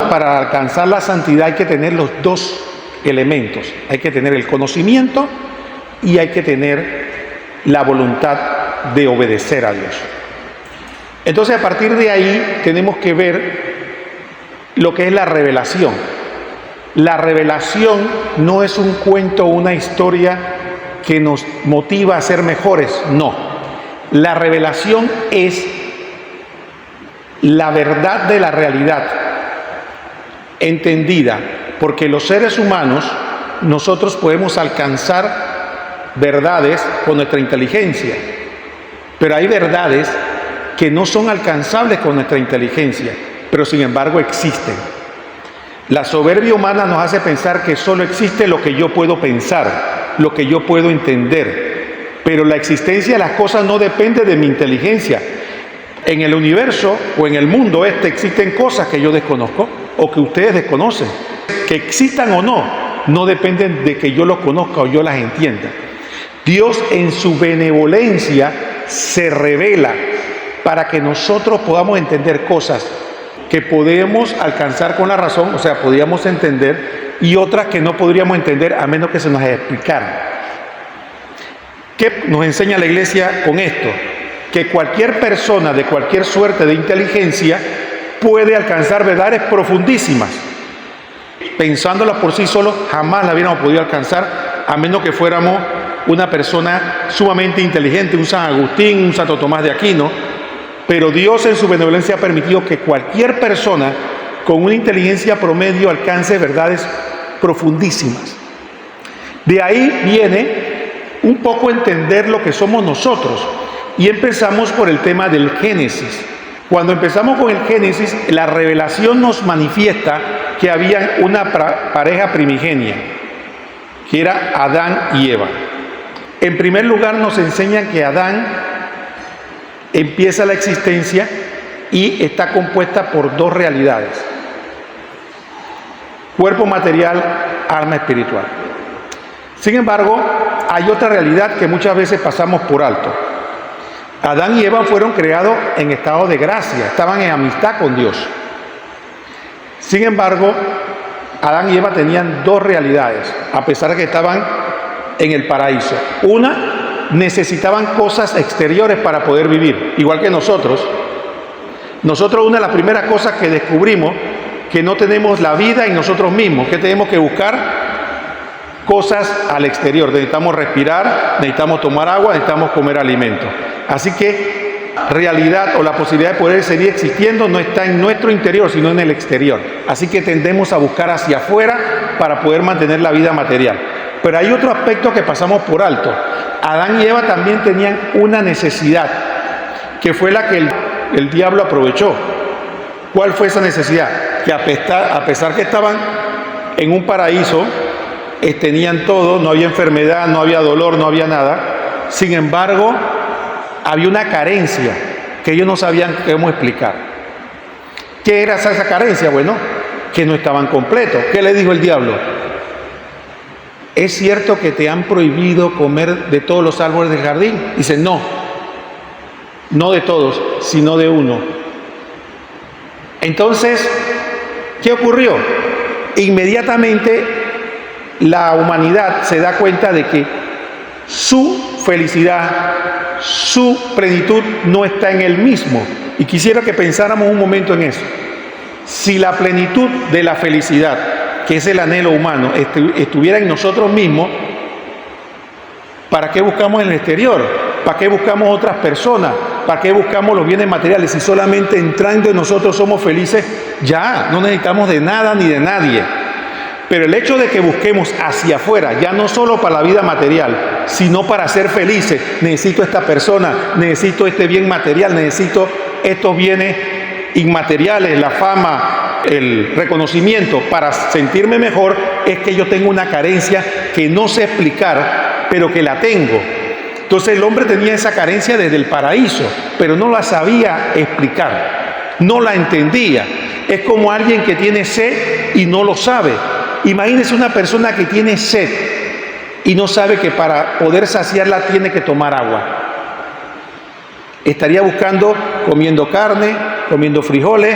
para alcanzar la santidad hay que tener los dos elementos. Hay que tener el conocimiento y hay que tener la voluntad de obedecer a Dios. Entonces, a partir de ahí tenemos que ver lo que es la revelación. La revelación no es un cuento o una historia que nos motiva a ser mejores, no. La revelación es la verdad de la realidad entendida, porque los seres humanos, nosotros podemos alcanzar verdades con nuestra inteligencia, pero hay verdades que no son alcanzables con nuestra inteligencia, pero sin embargo existen. La soberbia humana nos hace pensar que solo existe lo que yo puedo pensar, lo que yo puedo entender, pero la existencia de las cosas no depende de mi inteligencia. En el universo o en el mundo existen cosas que yo desconozco o que ustedes desconocen. Que existan o no dependen de que yo los conozca o yo las entienda. Dios en su benevolencia se revela para que nosotros podamos entender cosas que podemos alcanzar con la razón, o sea, podríamos entender, y otras que no podríamos entender a menos que se nos explicaran. ¿Qué nos enseña la Iglesia con esto? Que cualquier persona de cualquier suerte de inteligencia puede alcanzar verdades profundísimas. Pensándolas por sí solos, jamás la hubiéramos podido alcanzar, a menos que fuéramos una persona sumamente inteligente, un San Agustín, un Santo Tomás de Aquino. Pero Dios en su benevolencia ha permitido que cualquier persona con una inteligencia promedio alcance verdades profundísimas. De ahí viene un poco entender lo que somos nosotros. Y empezamos por el tema del Génesis. Cuando empezamos con el Génesis, la revelación nos manifiesta que había una pareja primigenia, que era Adán y Eva. En primer lugar nos enseñan que Adán empieza la existencia y está compuesta por dos realidades: cuerpo material, alma espiritual. Sin embargo, hay otra realidad que muchas veces pasamos por alto. Adán y Eva fueron creados en estado de gracia, estaban en amistad con Dios. Sin embargo, Adán y Eva tenían dos realidades, a pesar de que estaban en el paraíso. Una, necesitaban cosas exteriores para poder vivir, igual que nosotros. Nosotros, una de las primeras cosas que descubrimos, que no tenemos la vida en nosotros mismos, que tenemos que buscar cosas al exterior. Necesitamos respirar, necesitamos tomar agua, necesitamos comer alimentos. Así que realidad o la posibilidad de poder seguir existiendo no está en nuestro interior, sino en el exterior. Así que tendemos a buscar hacia afuera para poder mantener la vida material. Pero hay otro aspecto que pasamos por alto. Adán y Eva también tenían una necesidad, que fue la que el diablo aprovechó. ¿Cuál fue esa necesidad? Que a pesar que estaban en un paraíso, tenían todo, no había enfermedad, no había dolor, no había nada. Sin embargo, había una carencia que ellos no sabían cómo explicar. ¿Qué era esa carencia? Bueno, que no estaban completos. ¿Qué le dijo el diablo? ¿Es cierto que te han prohibido comer de todos los árboles del jardín? Dice, no de todos, sino de uno. Entonces, ¿qué ocurrió? Inmediatamente la humanidad se da cuenta de que su felicidad, su plenitud no está en él mismo. Y quisiera que pensáramos un momento en eso. Si la plenitud de la felicidad, que es el anhelo humano, estuviera en nosotros mismos, ¿para qué buscamos en el exterior? ¿Para qué buscamos otras personas? ¿Para qué buscamos los bienes materiales? Si solamente entrando en nosotros somos felices, ya no necesitamos de nada ni de nadie. Pero el hecho de que busquemos hacia afuera, ya no solo para la vida material, sino para ser felices, necesito esta persona, necesito este bien material, necesito estos bienes inmateriales, la fama, el reconocimiento, para sentirme mejor, es que yo tengo una carencia que no sé explicar, pero que la tengo. Entonces el hombre tenía esa carencia desde el paraíso, pero no la sabía explicar, no la entendía. Es como alguien que tiene sed y no lo sabe. Imagínese una persona que tiene sed y no sabe que para poder saciarla tiene que tomar agua. Estaría buscando, comiendo carne, comiendo frijoles,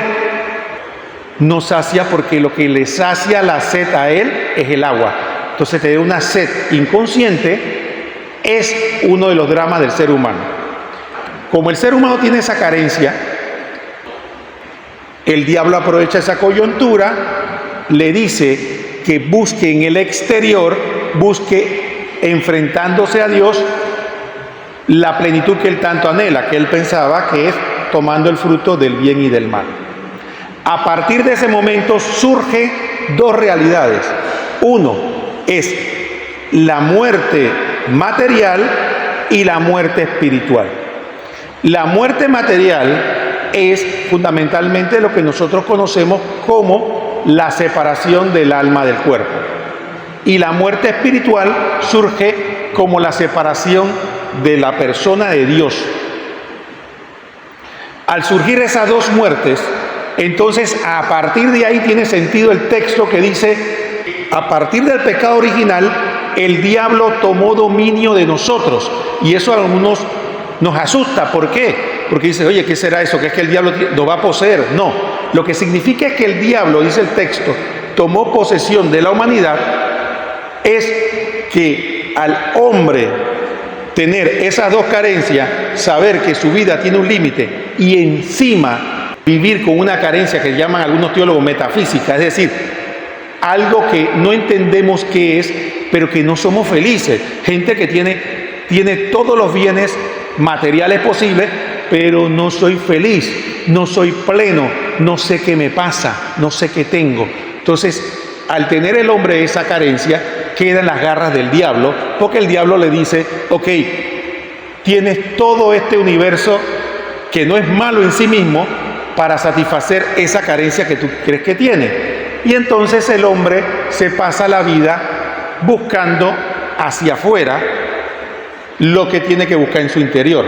no sacia porque lo que le sacia la sed a él es el agua. Entonces tener una sed inconsciente es uno de los dramas del ser humano. Como el ser humano tiene esa carencia, el diablo aprovecha esa coyuntura, le dice que busque en el exterior, busque enfrentándose a Dios la plenitud que él tanto anhela, que él pensaba que es tomando el fruto del bien y del mal. A partir de ese momento surgen dos realidades. Uno es la muerte material y la muerte espiritual. La muerte material es fundamentalmente lo que nosotros conocemos como la separación del alma del cuerpo. Y la muerte espiritual surge como la separación de la persona de Dios. Al surgir esas dos muertes, entonces a partir de ahí tiene sentido el texto que dice: a partir del pecado original, el diablo tomó dominio de nosotros. Y eso a algunos nos asusta. ¿Por qué? Porque dice, oye, ¿qué será eso? ¿Que es que el diablo lo va a poseer? No, lo que significa es que el diablo, dice el texto, tomó posesión de la humanidad, es que al hombre tener esas dos carencias, saber que su vida tiene un límite y encima vivir con una carencia que llaman algunos teólogos metafísica, es decir, algo que no entendemos qué es, pero que no somos felices. Gente que tiene todos los bienes materiales posibles, pero no soy feliz, no soy pleno, no sé qué me pasa, no sé qué tengo. Entonces, al tener el hombre esa carencia, queda en las garras del diablo, porque el diablo le dice, ok, tienes todo este universo que no es malo en sí mismo para satisfacer esa carencia que tú crees que tiene. Y entonces el hombre se pasa la vida buscando hacia afuera lo que tiene que buscar en su interior.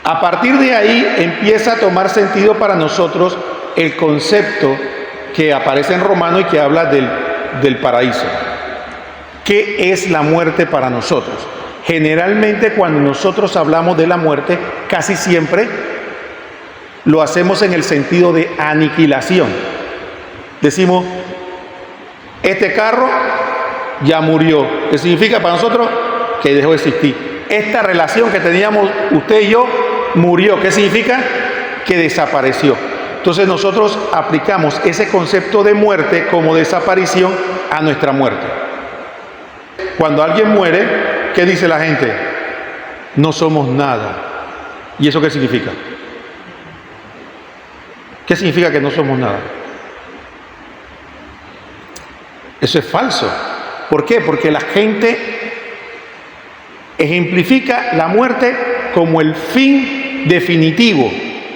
A partir de ahí empieza a tomar sentido para nosotros el concepto que aparece en Romano y que habla del paraíso. ¿Qué es la muerte para nosotros? Generalmente cuando nosotros hablamos de la muerte, casi siempre lo hacemos en el sentido de aniquilación. Decimos, este carro ya murió. ¿Qué significa para nosotros? Que dejó de existir. Esta relación que teníamos usted y yo murió. ¿Qué significa? Que desapareció. Entonces nosotros aplicamos ese concepto de muerte como desaparición a nuestra muerte. Cuando alguien muere, ¿qué dice la gente? No somos nada. ¿Y eso qué significa? ¿Qué significa que no somos nada? Eso es falso. ¿Por qué? Porque la gente ejemplifica la muerte como el fin definitivo,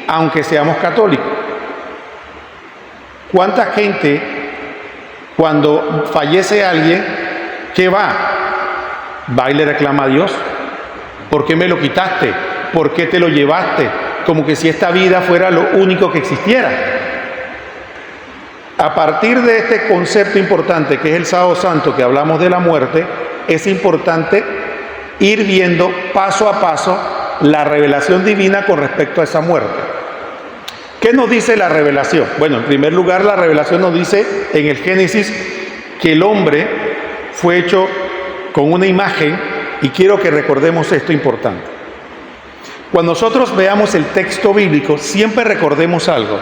aunque seamos católicos. ¿Cuánta gente, cuando fallece alguien, qué va? Va y le reclama a Dios. ¿Por qué me lo quitaste? ¿Por qué te lo llevaste? Como que si esta vida fuera lo único que existiera. A partir de este concepto importante que es el Sábado Santo, que hablamos de la muerte, es importante ir viendo paso a paso la revelación divina con respecto a esa muerte. ¿Qué nos dice la revelación? Bueno, en primer lugar, la revelación nos dice en el Génesis que el hombre fue hecho con una imagen, y quiero que recordemos esto importante. Cuando nosotros veamos el texto bíblico, siempre recordemos algo.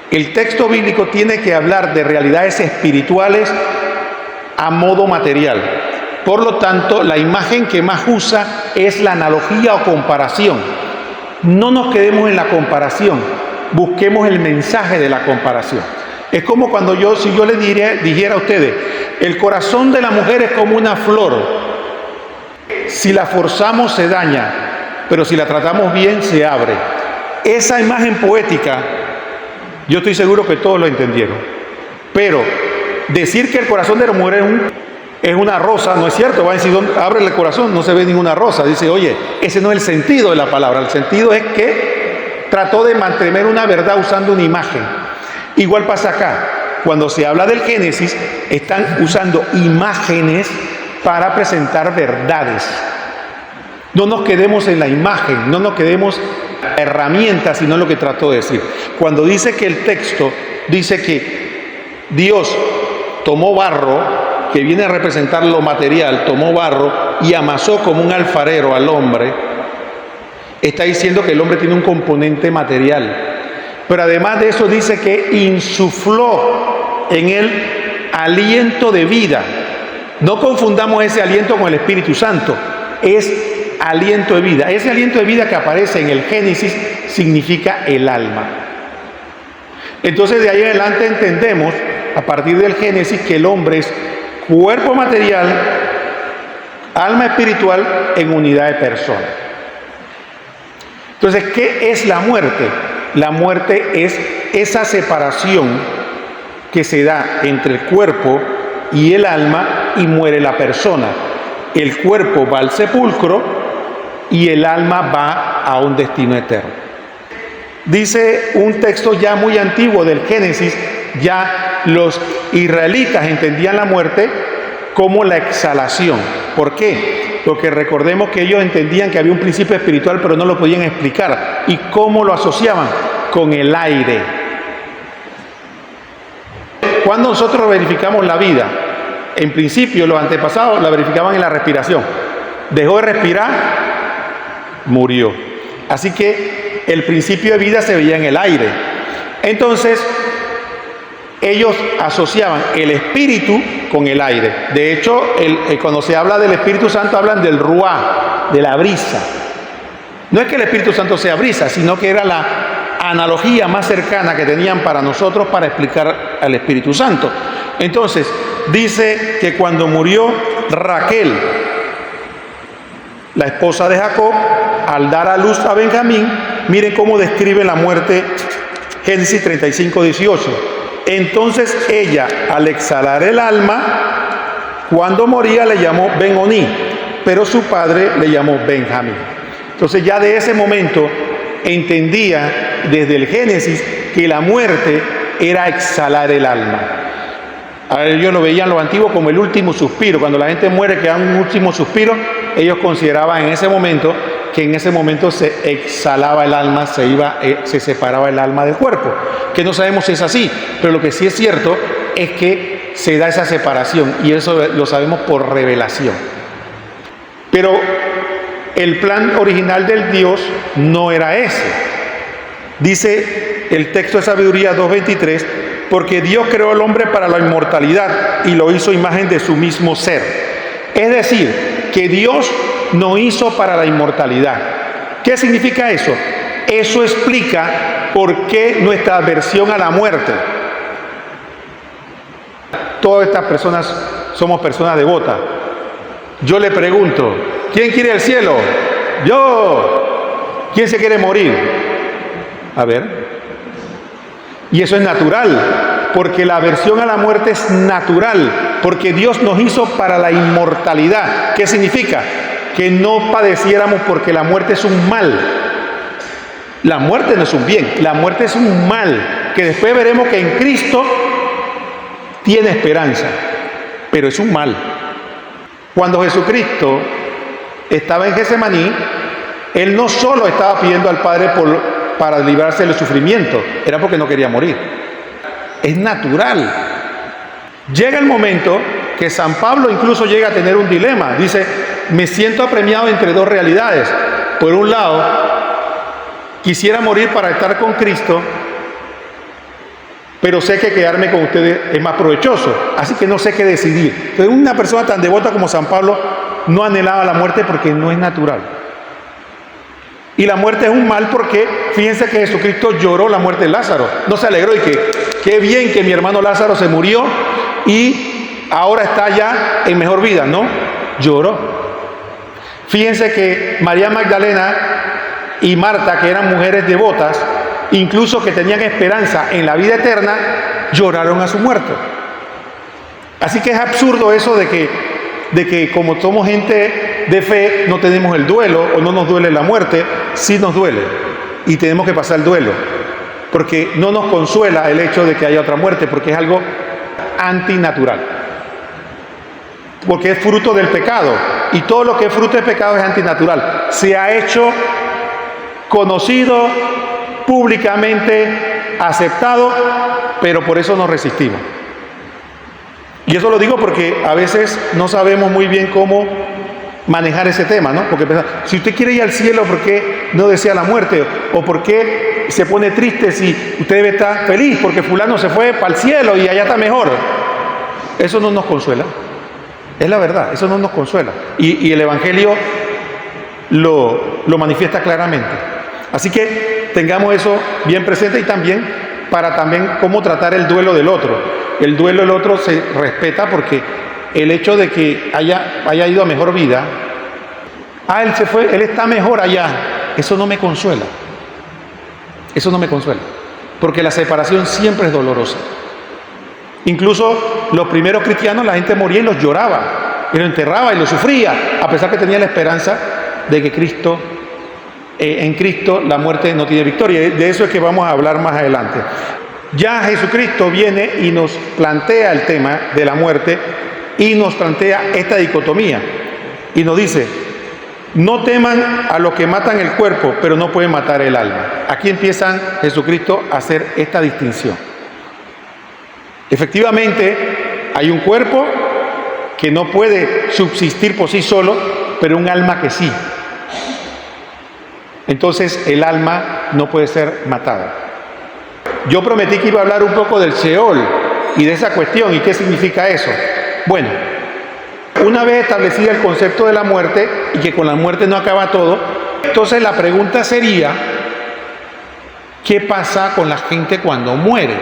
El texto bíblico tiene que hablar de realidades espirituales a modo material. Por lo tanto, la imagen que más usa es la analogía o comparación. No nos quedemos en la comparación, busquemos el mensaje de la comparación. Es como cuando si yo les dijera a ustedes, el corazón de la mujer es como una flor. Si la forzamos se daña, pero si la tratamos bien se abre. Esa imagen poética, yo estoy seguro que todos lo entendieron. Pero decir que el corazón de la mujer es una rosa, no es cierto. Va a decir, abre el corazón, no se ve ninguna rosa. Dice, oye, ese no es el sentido de la palabra. El sentido es que trató de mantener una verdad usando una imagen. Igual pasa acá. Cuando se habla del Génesis, están usando imágenes para presentar verdades. No nos quedemos en la imagen, no nos quedemos herramienta, sino lo que trato de decir. Cuando dice que el texto dice que Dios tomó barro, que viene a representar lo material, tomó barro y amasó como un alfarero al hombre, está diciendo que el hombre tiene un componente material. Pero además de eso dice que insufló en él aliento de vida. No confundamos ese aliento con el Espíritu Santo, es aliento de vida. Ese aliento de vida que aparece en el Génesis significa el alma. Entonces de ahí en adelante entendemos, a partir del Génesis, que el hombre es cuerpo material, alma espiritual en unidad de persona. Entonces, ¿qué es la muerte? La muerte es esa separación que se da entre el cuerpo y el alma y muere la persona. El cuerpo va al sepulcro y el alma va a un destino eterno. Dice un texto ya muy antiguo del Génesis, ya los israelitas entendían la muerte como la exhalación. ¿Por qué? Porque recordemos que ellos entendían que había un principio espiritual, pero no lo podían explicar. ¿Y cómo lo asociaban? Con el aire. Cuando nosotros verificamos la vida, en principio los antepasados la verificaban en la respiración. Dejó de respirar, murió. Así que el principio de vida se veía en el aire. Entonces, ellos asociaban el espíritu con el aire. De hecho, cuando se habla del Espíritu Santo, hablan del ruá, de la brisa. No es que el Espíritu Santo sea brisa, sino que era la analogía más cercana que tenían para nosotros para explicar al Espíritu Santo. Entonces, dice que cuando murió Raquel, la esposa de Jacob, al dar a luz a Benjamín, miren cómo describe la muerte Génesis 35, 18. Entonces ella, al exhalar el alma, cuando moría le llamó Ben-Oní, pero su padre le llamó Benjamín. Entonces ya de ese momento entendía desde el Génesis que la muerte era exhalar el alma. A ellos lo veían los antiguos como el último suspiro. Cuando la gente muere, que da un último suspiro, ellos consideraban en ese momento que en ese momento se exhalaba el alma, se separaba el alma del cuerpo. Que no sabemos si es así, pero lo que sí es cierto es que se da esa separación y eso lo sabemos por revelación. Pero el plan original del Dios no era ese. Dice el texto de Sabiduría 2:23, porque Dios creó al hombre para la inmortalidad y lo hizo imagen de su mismo ser. Es decir, que Dios no hizo para la inmortalidad. ¿Qué significa eso? Eso explica por qué nuestra aversión a la muerte. Todas estas personas somos personas devotas. Yo le pregunto, ¿quién quiere el cielo? Yo. ¿Quién se quiere morir? A ver. Y eso es natural, porque la aversión a la muerte es natural, porque Dios nos hizo para la inmortalidad. ¿Qué significa? Que no padeciéramos, porque la muerte es un mal. La muerte no es un bien, la muerte es un mal, que después veremos que en Cristo tiene esperanza, pero es un mal. Cuando Jesucristo estaba en Getsemaní, Él no solo estaba pidiendo al Padre para librarse del sufrimiento, era porque no quería morir. Es natural. Llega el momento que San Pablo incluso llega a tener un dilema. Dice, me siento apremiado entre dos realidades. Por un lado, quisiera morir para estar con Cristo, pero sé que quedarme con ustedes es más provechoso, así que no sé qué decidir. Entonces, una persona tan devota como San Pablo no anhelaba la muerte porque no es natural. Y la muerte es un mal porque, fíjense que Jesucristo lloró la muerte de Lázaro. No se alegró y que, qué bien que mi hermano Lázaro se murió y ahora está ya en mejor vida, ¿no? Lloró. Fíjense que María Magdalena y Marta, que eran mujeres devotas, incluso que tenían esperanza en la vida eterna, lloraron a su muerto. Así que es absurdo eso de que como somos gente de fe no tenemos el duelo o no nos duele la muerte. Sí nos duele y tenemos que pasar el duelo, porque no nos consuela el hecho de que haya otra muerte, porque es algo antinatural, porque es fruto del pecado y todo lo que es fruto del pecado es antinatural. Se ha hecho conocido, públicamente aceptado, pero por eso nos resistimos. Y eso lo digo porque a veces no sabemos muy bien cómo manejar ese tema, ¿no? Porque si usted quiere ir al cielo, ¿por qué no desea la muerte? ¿O por qué se pone triste si usted debe estar feliz porque fulano se fue para el cielo y allá está mejor? Eso no nos consuela. Es la verdad, eso no nos consuela. Y el Evangelio lo manifiesta claramente. Así que tengamos eso bien presente y también cómo tratar el duelo del otro. El duelo del otro se respeta porque el hecho de que haya ido a mejor vida, él se fue, él está mejor allá, eso no me consuela. Eso no me consuela, porque la separación siempre es dolorosa. Incluso los primeros cristianos, la gente moría y los lloraba, y lo enterraba y lo sufría, a pesar que tenía la esperanza de que en Cristo la muerte no tiene victoria. De eso es que vamos a hablar más adelante. Ya Jesucristo viene y nos plantea el tema de la muerte y nos plantea esta dicotomía y nos dice: no teman a los que matan el cuerpo, pero no pueden matar el alma. Aquí empieza Jesucristo a hacer esta distinción. Efectivamente, hay un cuerpo que no puede subsistir por sí solo, pero un alma que sí. Entonces, el alma no puede ser matada. Yo prometí que iba a hablar un poco del Sheol y de esa cuestión y qué significa eso. Bueno, una vez establecido el concepto de la muerte y que con la muerte no acaba todo, entonces la pregunta sería: ¿qué pasa con la gente cuando muere?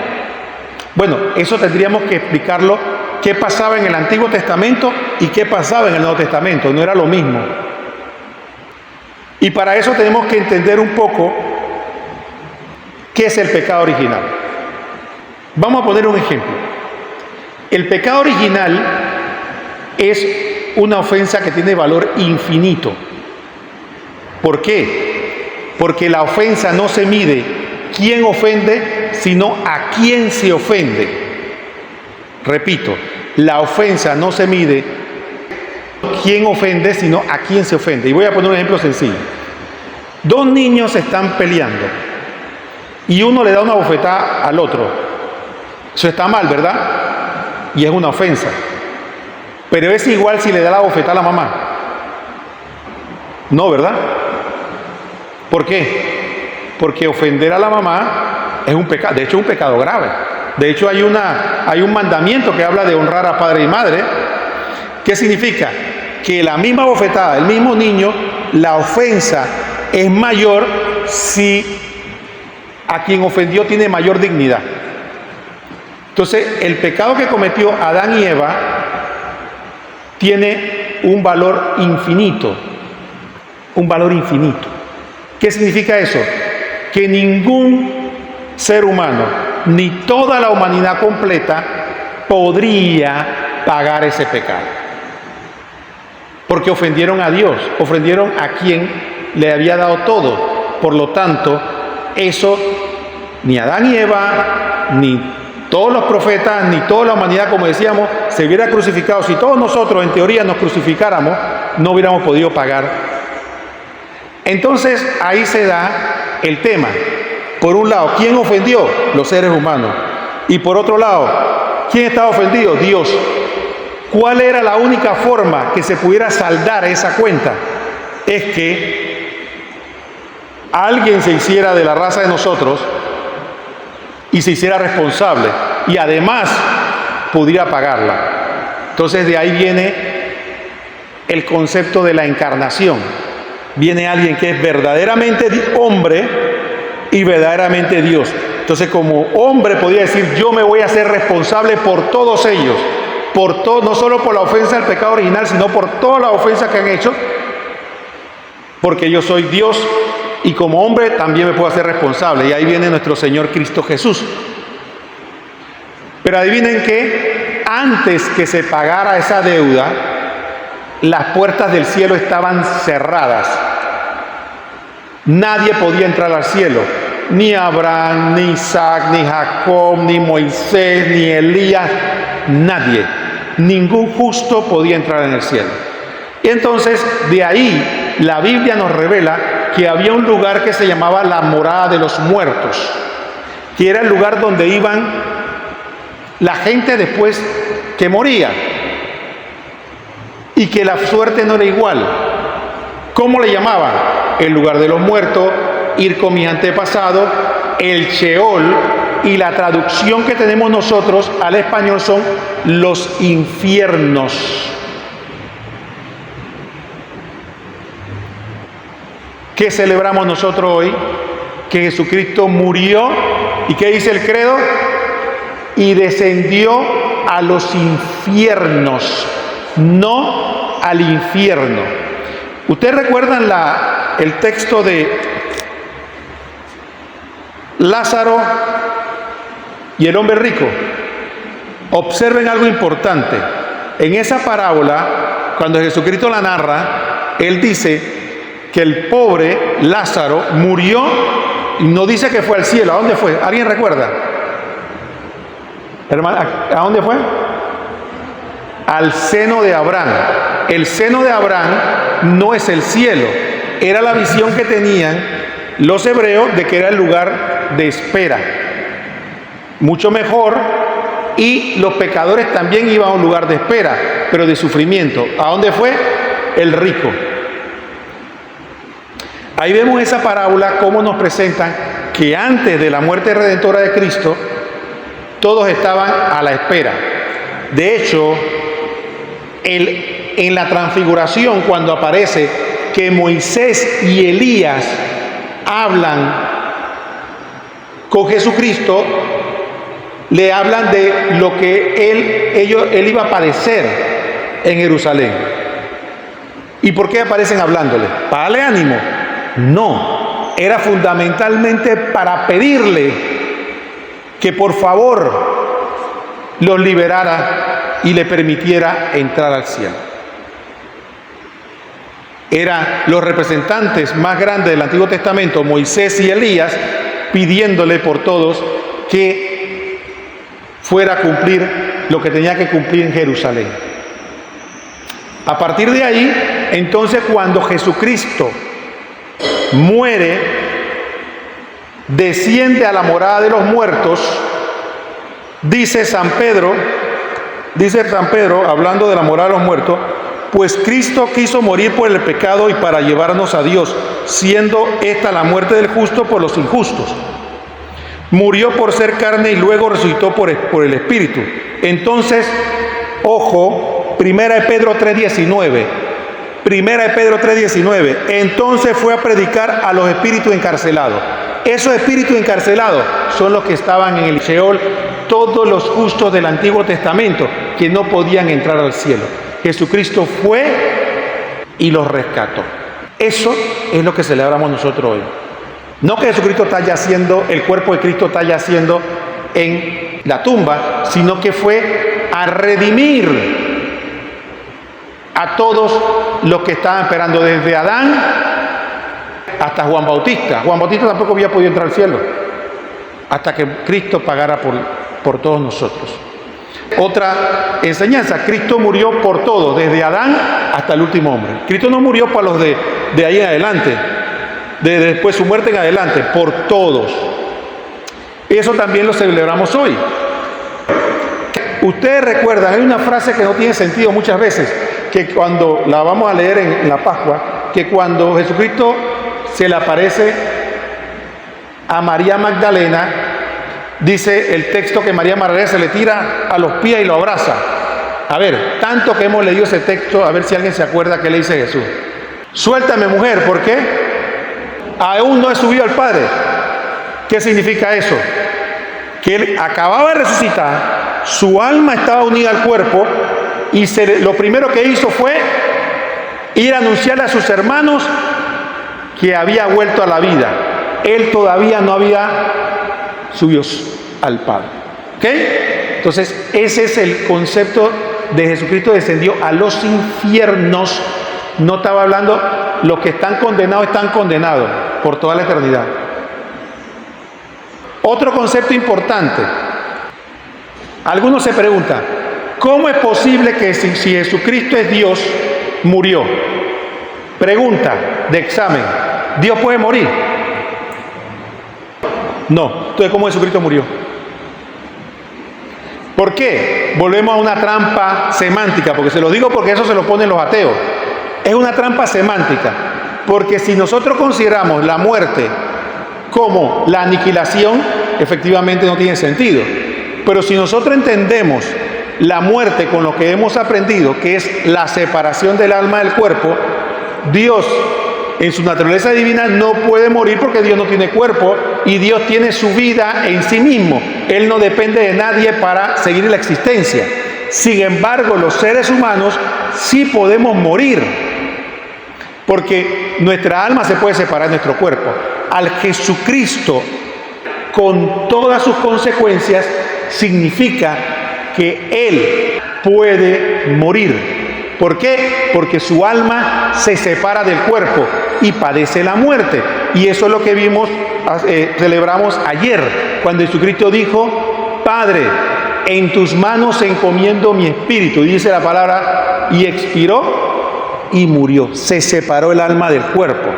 Bueno, eso tendríamos que explicarlo, qué pasaba en el Antiguo Testamento y qué pasaba en el Nuevo Testamento, no era lo mismo. Y para eso tenemos que entender un poco qué es el pecado original. Vamos a poner un ejemplo. El pecado original es una ofensa que tiene valor infinito. ¿Por qué? Porque la ofensa no se mide quién ofende, sino a quién se ofende. Repito, la ofensa no se mide quién ofende, sino a quién se ofende. Y voy a poner un ejemplo sencillo. Dos niños están peleando y uno le da una bofetada al otro. Eso está mal, ¿verdad? Y es una ofensa. Pero es igual si le da la bofetada a la mamá. No, ¿verdad? ¿Por qué? Porque ofender a la mamá es un pecado, de hecho es un pecado grave. De hecho hay un mandamiento que habla de honrar a padre y madre. ¿Qué significa? Que la misma bofetada, el mismo niño, la ofensa es mayor si a quien ofendió tiene mayor dignidad. Entonces, el pecado que cometió Adán y Eva tiene un valor infinito. Un valor infinito. ¿Qué significa eso? Que ningún ser humano, ni toda la humanidad completa, podría pagar ese pecado. Porque ofendieron a Dios, ofendieron a quien le había dado todo. Por lo tanto, eso ni Adán y Eva, ni todos los profetas, ni toda la humanidad, como decíamos, se hubiera crucificado. Si todos nosotros en teoría nos crucificáramos, no hubiéramos podido pagar. Entonces ahí se da el tema. Por un lado, ¿quién ofendió? Los seres humanos. Y por otro lado, ¿quién estaba ofendido? Dios. ¿Cuál era la única forma que se pudiera saldar esa cuenta? Es que alguien se hiciera de la raza de nosotros y se hiciera responsable y además pudiera pagarla. Entonces de ahí viene el concepto de la encarnación. Viene alguien que es verdaderamente hombre y verdaderamente Dios. Entonces como hombre podría decir: yo me voy a hacer responsable por todos ellos, por todo, no solo por la ofensa del pecado original, sino por todas las ofensas que han hecho, porque yo soy Dios. Y como hombre también me puedo hacer responsable. Y ahí viene nuestro Señor Cristo Jesús. Pero adivinen que antes que se pagara esa deuda, las puertas del cielo estaban cerradas. Nadie podía entrar al cielo. Ni Abraham, ni Isaac, ni Jacob, ni Moisés, ni Elías. Nadie. Ningún justo podía entrar en el cielo. Y entonces de ahí la Biblia nos revela que había un lugar que se llamaba la morada de los muertos, que era el lugar donde iban la gente después que moría, y que la suerte no era igual. ¿Cómo le llamaban? El lugar de los muertos, ir con mis antepasados, el Sheol, y la traducción que tenemos nosotros al español son los infiernos. ¿Qué celebramos nosotros hoy? Que Jesucristo murió, ¿y qué dice el credo? Y descendió a los infiernos, no al infierno. ¿Ustedes recuerdan el texto de Lázaro y el hombre rico? Observen algo importante. En esa parábola, cuando Jesucristo la narra, Él dice que el pobre Lázaro murió, y no dice que fue al cielo. ¿A dónde fue? ¿Alguien recuerda? Hermano, ¿a dónde fue? Al seno de Abraham. El seno de Abraham no es el cielo, era la visión que tenían los hebreos de que era el lugar de espera. Mucho mejor, y los pecadores también iban a un lugar de espera, pero de sufrimiento. ¿A dónde fue? El rico. Ahí vemos esa parábola, cómo nos presentan que antes de la muerte redentora de Cristo, todos estaban a la espera. De hecho, en la transfiguración, cuando aparece que Moisés y Elías hablan con Jesucristo, le hablan de lo que él iba a padecer en Jerusalén. ¿Y por qué aparecen hablándole? ¿Para darle ánimo? No, era fundamentalmente para pedirle que por favor los liberara y le permitiera entrar al cielo. Eran los representantes más grandes del Antiguo Testamento, Moisés y Elías, pidiéndole por todos que fuera a cumplir lo que tenía que cumplir en Jerusalén. A partir de ahí, entonces, cuando Jesucristo muere, desciende a la morada de los muertos, dice San Pedro, hablando de la morada de los muertos, pues Cristo quiso morir por el pecado y para llevarnos a Dios, siendo esta la muerte del justo por los injustos. Murió por ser carne y luego resucitó por el Espíritu. Entonces, ojo, 1 Pedro 3:19. 1 Pedro 3:19. Entonces fue a predicar a los espíritus encarcelados. Esos espíritus encarcelados son los que estaban en el Sheol, todos los justos del Antiguo Testamento que no podían entrar al cielo. Jesucristo fue y los rescató. Eso es lo que celebramos nosotros hoy. No que Jesucristo está yaciendo, el cuerpo de Cristo está yaciendo en la tumba, sino que fue a redimir a todos los que estaban esperando, desde Adán hasta Juan Bautista. Juan Bautista tampoco había podido entrar al cielo hasta que Cristo pagara por todos nosotros. Otra enseñanza: Cristo murió por todos, desde Adán hasta el último hombre. Cristo no murió para los de ahí en adelante, después su muerte en adelante, por todos. Eso también lo celebramos hoy. Ustedes recuerdan, hay una frase que no tiene sentido muchas veces, que cuando la vamos a leer en la Pascua, que cuando Jesucristo se le aparece a María Magdalena, dice el texto que María Magdalena se le tira a los pies y lo abraza. A ver, tanto que hemos leído ese texto, a ver si alguien se acuerda qué le dice Jesús. Suéltame, mujer, ¿por qué? Aún no he subido al Padre. ¿Qué significa eso? Que él acababa de resucitar, su alma estaba unida al cuerpo, y lo primero que hizo fue ir a anunciarle a sus hermanos que había vuelto a la vida. Él todavía no había subido al Padre. ¿Ok? Entonces, ese es el concepto de Jesucristo descendió a los infiernos. No estaba hablando, los que están condenados por toda la eternidad. Otro concepto importante. Algunos se preguntan, ¿cómo es posible que si Jesucristo es Dios, murió? Pregunta de examen. ¿Dios puede morir? No. Entonces, ¿cómo Jesucristo murió? ¿Por qué? Volvemos a una trampa semántica, porque se lo digo porque eso se lo ponen los ateos. Es una trampa semántica, porque si nosotros consideramos la muerte como la aniquilación, efectivamente no tiene sentido. Pero si nosotros entendemos la muerte con lo que hemos aprendido, que es la separación del alma del cuerpo, Dios en su naturaleza divina no puede morir porque Dios no tiene cuerpo y Dios tiene su vida en sí mismo. Él no depende de nadie para seguir la existencia. Sin embargo, los seres humanos sí podemos morir, porque nuestra alma se puede separar de nuestro cuerpo. Al Jesucristo, con todas sus consecuencias, significa que Él puede morir. ¿Por qué? Porque su alma se separa del cuerpo y padece la muerte. Y eso es lo que vimos, celebramos ayer, cuando Jesucristo dijo: Padre, en tus manos encomiendo mi espíritu. Y dice la palabra, y expiró y murió. Se separó el alma del cuerpo.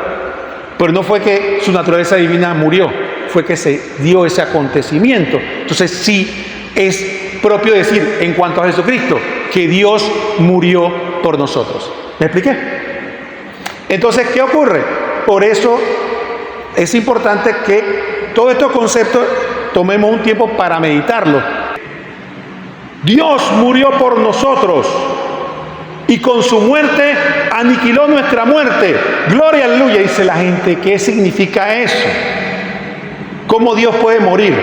Pero no fue que su naturaleza divina murió, fue que se dio ese acontecimiento. Entonces sí es propio decir, en cuanto a Jesucristo, que Dios murió por nosotros. ¿Me expliqué? Entonces, ¿qué ocurre? Por eso es importante que todos estos conceptos tomemos un tiempo para meditarlos. Dios murió por nosotros y con su muerte aniquiló nuestra muerte. Gloria, aleluya. Dice la gente, ¿qué significa eso? ¿Cómo Dios puede morir?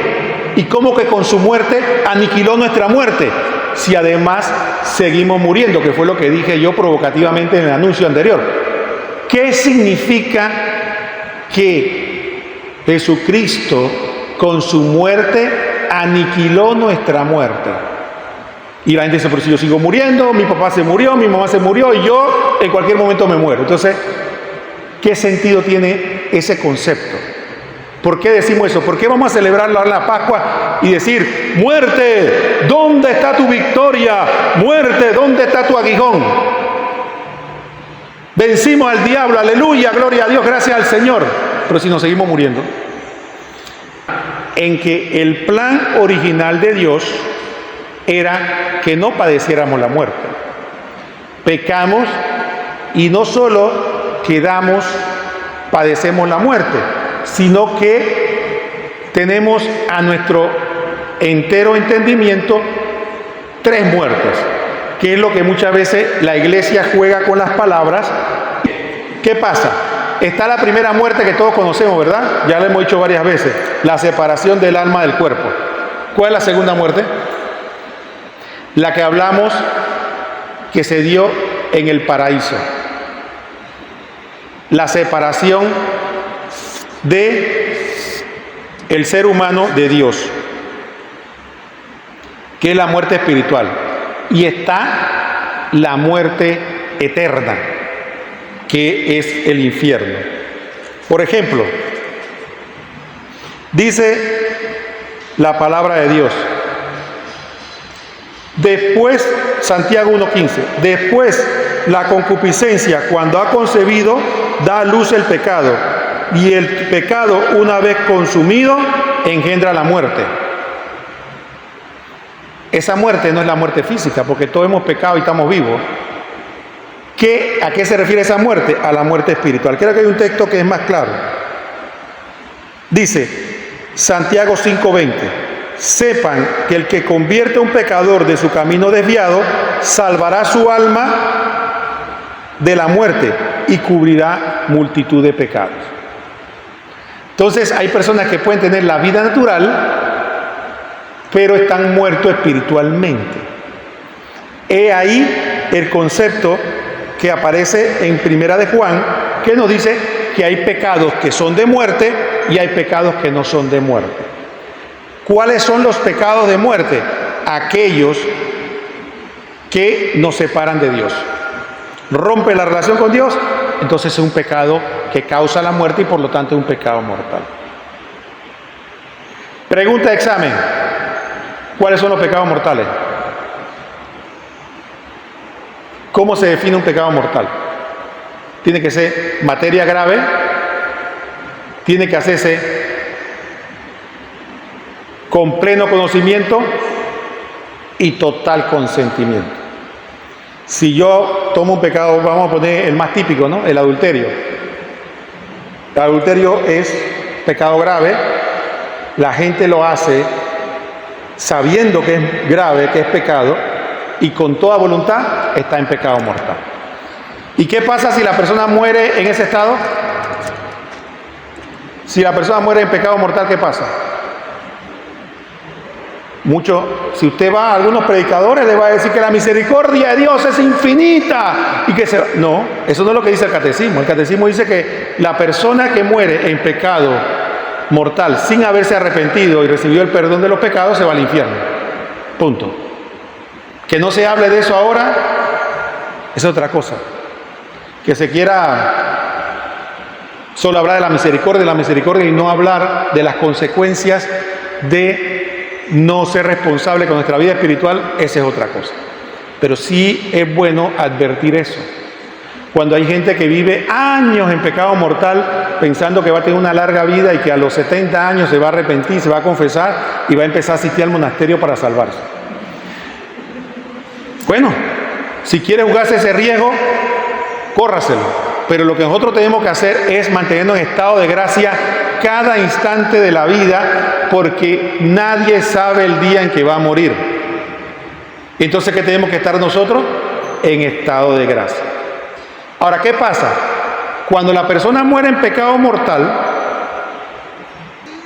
¿Y cómo que con su muerte aniquiló nuestra muerte? Si además seguimos muriendo, que fue lo que dije yo provocativamente en el anuncio anterior. ¿Qué significa que Jesucristo con su muerte aniquiló nuestra muerte? Y la gente dice, pero si yo sigo muriendo, mi papá se murió, mi mamá se murió y yo en cualquier momento me muero. Entonces, ¿qué sentido tiene ese concepto? ¿Por qué decimos eso? ¿Por qué vamos a celebrarlo a la Pascua y decir, muerte, ¿dónde está tu victoria? Muerte, ¿dónde está tu aguijón? Vencimos al diablo, aleluya, gloria a Dios, gracias al Señor. Pero si nos seguimos muriendo. En que el plan original de Dios era que no padeciéramos la muerte. Pecamos y no solo padecemos la muerte, sino que tenemos a nuestro entero entendimiento 3 muertes, que es lo que muchas veces la iglesia juega con las palabras. ¿Qué pasa? Está la primera muerte que todos conocemos, ¿verdad? Ya la hemos dicho varias veces, la separación del alma del cuerpo. ¿Cuál es la segunda muerte? La que hablamos que se dio en el paraíso. La separación de el ser humano de Dios, que es la muerte espiritual. Y está la muerte eterna, que es el infierno. Por ejemplo, dice la palabra de Dios, después, Santiago 1:15, después la concupiscencia, cuando ha concebido, da a luz el pecado, y el pecado, una vez consumido, engendra la muerte. Esa muerte no es la muerte física, porque todos hemos pecado y estamos vivos. ¿A qué se refiere esa muerte? A la muerte espiritual. Creo que hay un texto que es más claro. Dice, Santiago 5:20, sepan que el que convierte a un pecador de su camino desviado, salvará su alma de la muerte y cubrirá multitud de pecados. Entonces hay personas que pueden tener la vida natural, pero están muertos espiritualmente. He ahí el concepto que aparece en Primera de Juan, que nos dice que hay pecados que son de muerte y hay pecados que no son de muerte. ¿Cuáles son los pecados de muerte? Aquellos que nos separan de Dios. Rompe la relación con Dios, entonces es un pecado que causa la muerte y por lo tanto es un pecado mortal. Pregunta de examen. ¿Cuáles son los pecados mortales? ¿Cómo se define un pecado mortal? Tiene que ser materia grave, tiene que hacerse con pleno conocimiento y total consentimiento. Si yo tomo un pecado, vamos a poner el más típico, ¿no? El adulterio. El adulterio es pecado grave. La gente lo hace sabiendo que es grave, que es pecado, y con toda voluntad está en pecado mortal. ¿Y qué pasa si la persona muere en ese estado? Si la persona muere en pecado mortal, ¿qué pasa? Si usted va a algunos predicadores, le va a decir que la misericordia de Dios es infinita y que no, eso no es lo que dice el catecismo. El catecismo dice que la persona que muere en pecado mortal sin haberse arrepentido y recibió el perdón de los pecados se va al infierno. Punto. Que no se hable de eso ahora es otra cosa. Que se quiera solo hablar de la misericordia y no hablar de las consecuencias de no ser responsable con nuestra vida espiritual, esa es otra cosa. Pero sí es bueno advertir eso. Cuando hay gente que vive años en pecado mortal pensando que va a tener una larga vida y que a los 70 años se va a arrepentir, se va a confesar y va a empezar a asistir al monasterio para salvarse. Bueno, si quiere jugarse ese riesgo, córraselo. Pero lo que nosotros tenemos que hacer es mantenernos en estado de gracia cada instante de la vida, porque nadie sabe el día en que va a morir. Entonces, ¿qué tenemos que estar nosotros? En estado de gracia. Ahora, ¿qué pasa? Cuando la persona muere en pecado mortal,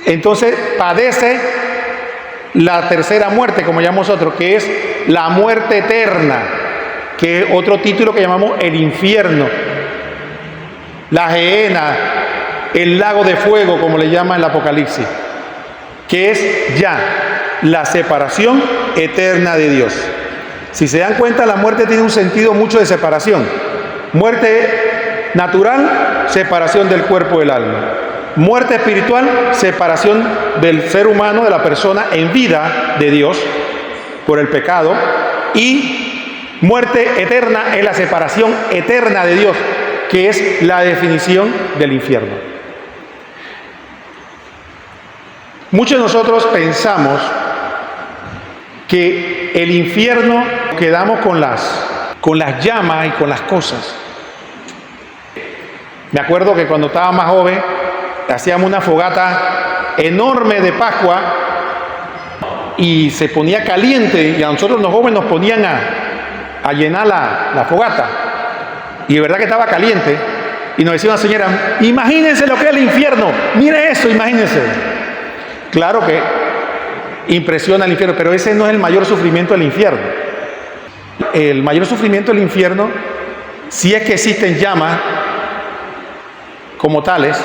entonces padece la tercera muerte, como llamamos nosotros, que es la muerte eterna, que es otro título que llamamos el infierno, la gehenna, el lago de fuego, como le llama el Apocalipsis, que es ya la separación eterna de Dios. Si se dan cuenta, la muerte tiene un sentido mucho de separación. Muerte natural, separación del cuerpo del alma. Muerte espiritual, separación del ser humano, de la persona en vida de Dios por el pecado. Y muerte eterna es la separación eterna de Dios, que es la definición del infierno. Muchos de nosotros pensamos que el infierno quedamos con las llamas y con las cosas. Me acuerdo que cuando estaba más joven hacíamos una fogata enorme de Pascua y se ponía caliente, y a nosotros los jóvenes nos ponían a llenar la fogata, y de verdad que estaba caliente, y nos decía una señora: imagínense lo que es el infierno, mire eso, imagínense. Claro que impresiona el infierno, pero ese no es el mayor sufrimiento del infierno. El mayor sufrimiento del infierno, si es que existen llamas como tales,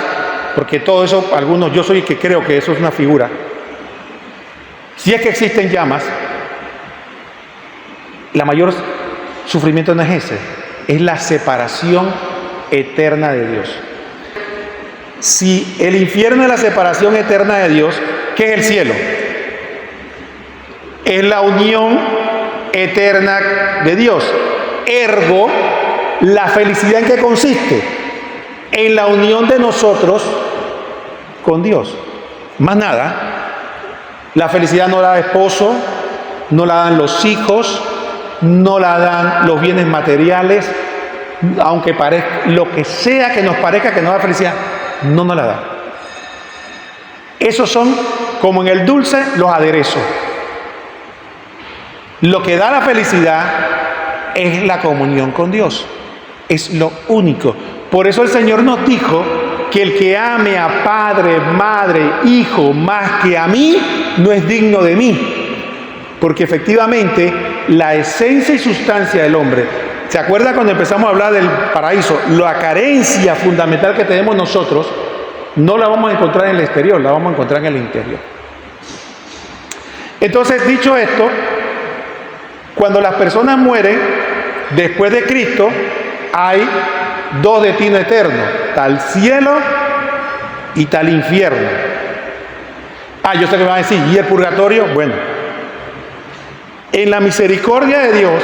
porque todo eso, algunos, yo soy el que creo que eso es una figura. Si es que existen llamas, la mayor sufrimiento no es ese, es la separación eterna de Dios. Si el infierno es la separación eterna de Dios, ¿qué es el cielo? Es la unión eterna de Dios. Ergo, la felicidad, ¿en qué consiste? En la unión de nosotros con Dios. Más nada. La felicidad no la da esposo, no la dan los hijos, no la dan los bienes materiales, aunque parezca, lo que sea que nos parezca que nos da felicidad, no nos la da. Esos son, como en el dulce, los aderezos. Lo que da la felicidad es la comunión con Dios. Es lo único. Por eso el Señor nos dijo que el que ame a padre, madre, hijo más que a mí, no es digno de mí. Porque efectivamente la esencia y sustancia del hombre, ¿se acuerda cuando empezamos a hablar del paraíso? La carencia fundamental que tenemos nosotros no la vamos a encontrar en el exterior, la vamos a encontrar en el interior. Entonces, dicho esto, cuando las personas mueren después de Cristo, hay dos destinos eternos: tal cielo y tal infierno. Yo sé que me van a decir, ¿y el purgatorio? Bueno, en la misericordia de Dios,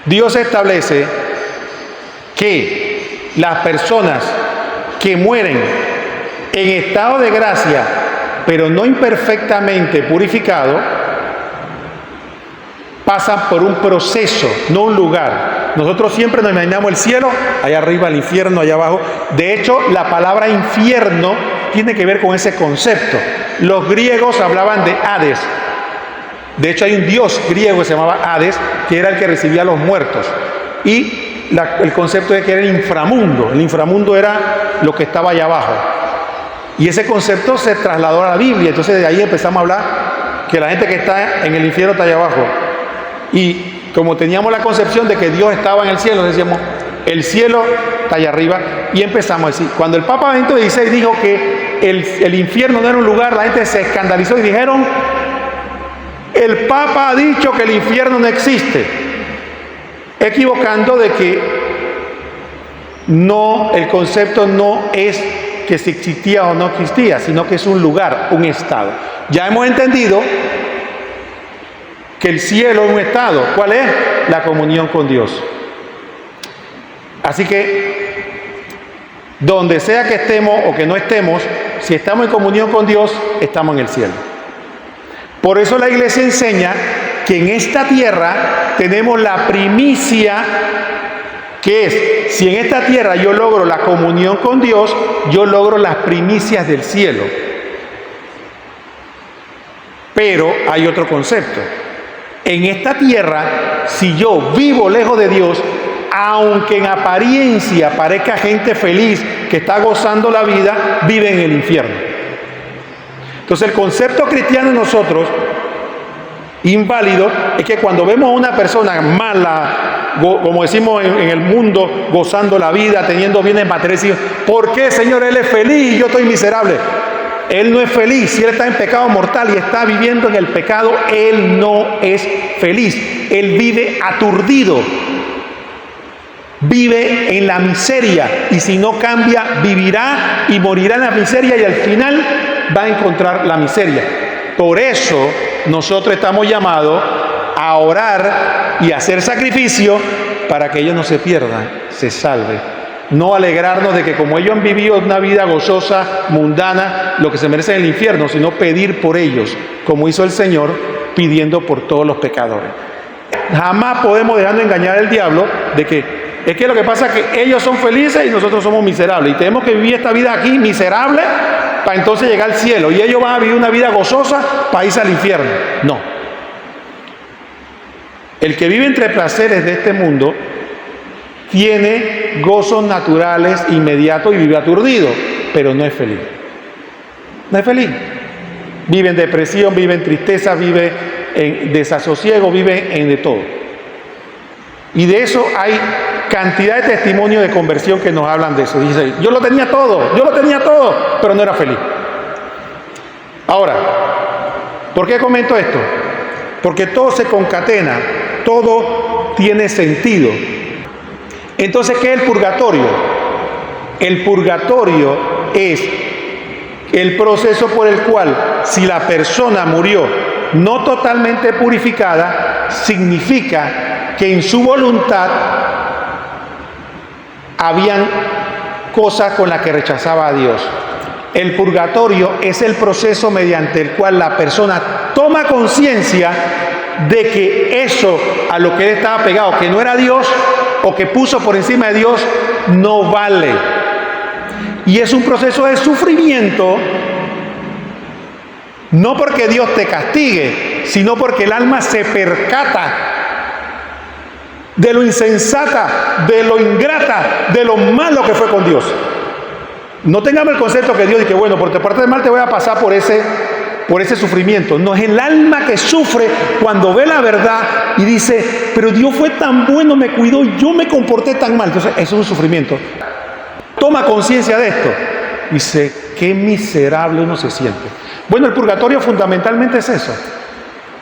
Dios establece que las personas que mueren en estado de gracia, pero no imperfectamente purificado, pasan por un proceso, no un lugar. Nosotros siempre nos imaginamos el cielo, allá arriba el infierno, allá abajo. De hecho, la palabra infierno tiene que ver con ese concepto. Los griegos hablaban de Hades. De hecho, hay un dios griego que se llamaba Hades, que era el que recibía a los muertos. Y el concepto de que era el inframundo. El inframundo era lo que estaba allá abajo. Y ese concepto se trasladó a la Biblia. Entonces de ahí empezamos a hablar que la gente que está en el infierno está allá abajo. Y como teníamos la concepción de que Dios estaba en el cielo, decíamos, el cielo está allá arriba. Y empezamos a decir, cuando el Papa Benedicto XVI dijo que el infierno no era un lugar, la gente se escandalizó y dijeron, el Papa ha dicho que el infierno no existe, equivocando de que no, el concepto no es que si existía o no existía, sino que es un lugar, un estado. Ya hemos entendido que el cielo es un estado. ¿Cuál es? La comunión con Dios. Así que, donde sea que estemos o que no estemos, si estamos en comunión con Dios, estamos en el cielo. Por eso la iglesia enseña que en esta tierra tenemos la primicia, que es, si en esta tierra yo logro la comunión con Dios, yo logro las primicias del cielo. Pero hay otro concepto. En esta tierra, si yo vivo lejos de Dios, aunque en apariencia parezca gente feliz que está gozando la vida, vive en el infierno. Entonces el concepto cristiano en nosotros, inválido, es que cuando vemos a una persona mala, como decimos en el mundo, gozando la vida, teniendo bienes materiales, ¿por qué, Señor, Él es feliz y yo estoy miserable? Él no es feliz. Si Él está en pecado mortal y está viviendo en el pecado, Él no es feliz. Él vive aturdido. Vive en la miseria. Y si no cambia, vivirá y morirá en la miseria y al final va a encontrar la miseria. Por eso nosotros estamos llamados a orar y a hacer sacrificio para que ellos no se pierdan, se salven. No alegrarnos de que como ellos han vivido una vida gozosa, mundana, lo que se merece en el infierno, sino pedir por ellos, como hizo el Señor, pidiendo por todos los pecadores. Jamás podemos dejar de engañar al diablo de que es que lo que pasa es que ellos son felices y nosotros somos miserables. Y tenemos que vivir esta vida aquí miserable para entonces llegar al cielo. Y ellos van a vivir una vida gozosa para irse al infierno. No. El que vive entre placeres de este mundo tiene gozos naturales inmediatos y vive aturdido, pero no es feliz. No es feliz. Vive en depresión, vive en tristeza, vive en desasosiego, vive en de todo. Y de eso hay cantidad de testimonios de conversión que nos hablan de eso. Dice, yo lo tenía todo, pero no era feliz. Ahora, ¿por qué comento esto? Porque todo se concatena, todo tiene sentido. Entonces, ¿qué es el purgatorio? El purgatorio es el proceso por el cual, si la persona murió no totalmente purificada, significa que en su voluntad habían cosas con las que rechazaba a Dios. El purgatorio es el proceso mediante el cual la persona toma conciencia de que eso a lo que él estaba pegado, que no era Dios o que puso por encima de Dios, no vale. Y es un proceso de sufrimiento, no porque Dios te castigue, sino porque el alma se percata de lo insensata, de lo ingrata, de lo malo que fue con Dios. No tengamos el concepto que Dios dice, bueno, por tu parte de mal te voy a pasar por ese sufrimiento. No, es el alma que sufre cuando ve la verdad y dice, pero Dios fue tan bueno, me cuidó, yo me comporté tan mal. Entonces, eso es un sufrimiento. Toma conciencia de esto. Dice, qué miserable uno se siente. Bueno, el purgatorio fundamentalmente es eso.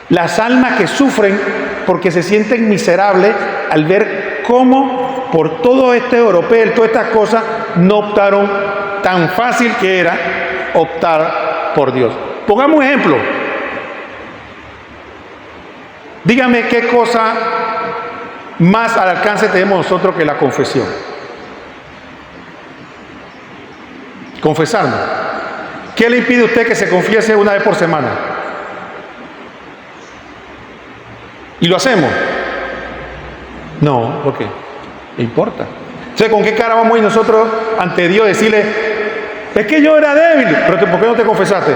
Las almas que sufren porque se sienten miserables al ver cómo por todo este europeo, todas estas cosas, no optaron tan fácil que era optar por Dios. Pongamos un ejemplo. Dígame qué cosa más al alcance tenemos nosotros que la confesión. Confesarnos. ¿Qué le impide a usted que se confiese una vez por semana? ¿Y lo hacemos? No, ¿por qué? ¿Le importa? Entonces, ¿con qué cara vamos a ir nosotros ante Dios a decirle, es que yo era débil, pero ¿por qué no te confesaste?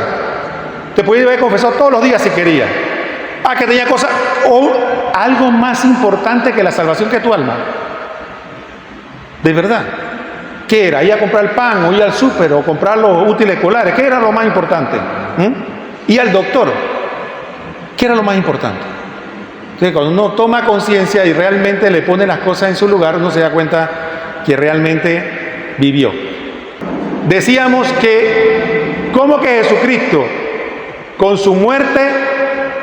Te podías haber confesado todos los días si querías. Ah, que tenía cosas, o algo más importante que la salvación que tu alma. De verdad. ¿Qué era? ¿Ir a comprar el pan, o ir al súper, o comprar los útiles escolares? ¿Qué era lo más importante? ¿Ir al doctor? ¿Qué era lo más importante? Entonces, cuando uno toma conciencia y realmente le pone las cosas en su lugar, uno se da cuenta que realmente vivió. Decíamos que, ¿cómo que Jesucristo, con su muerte,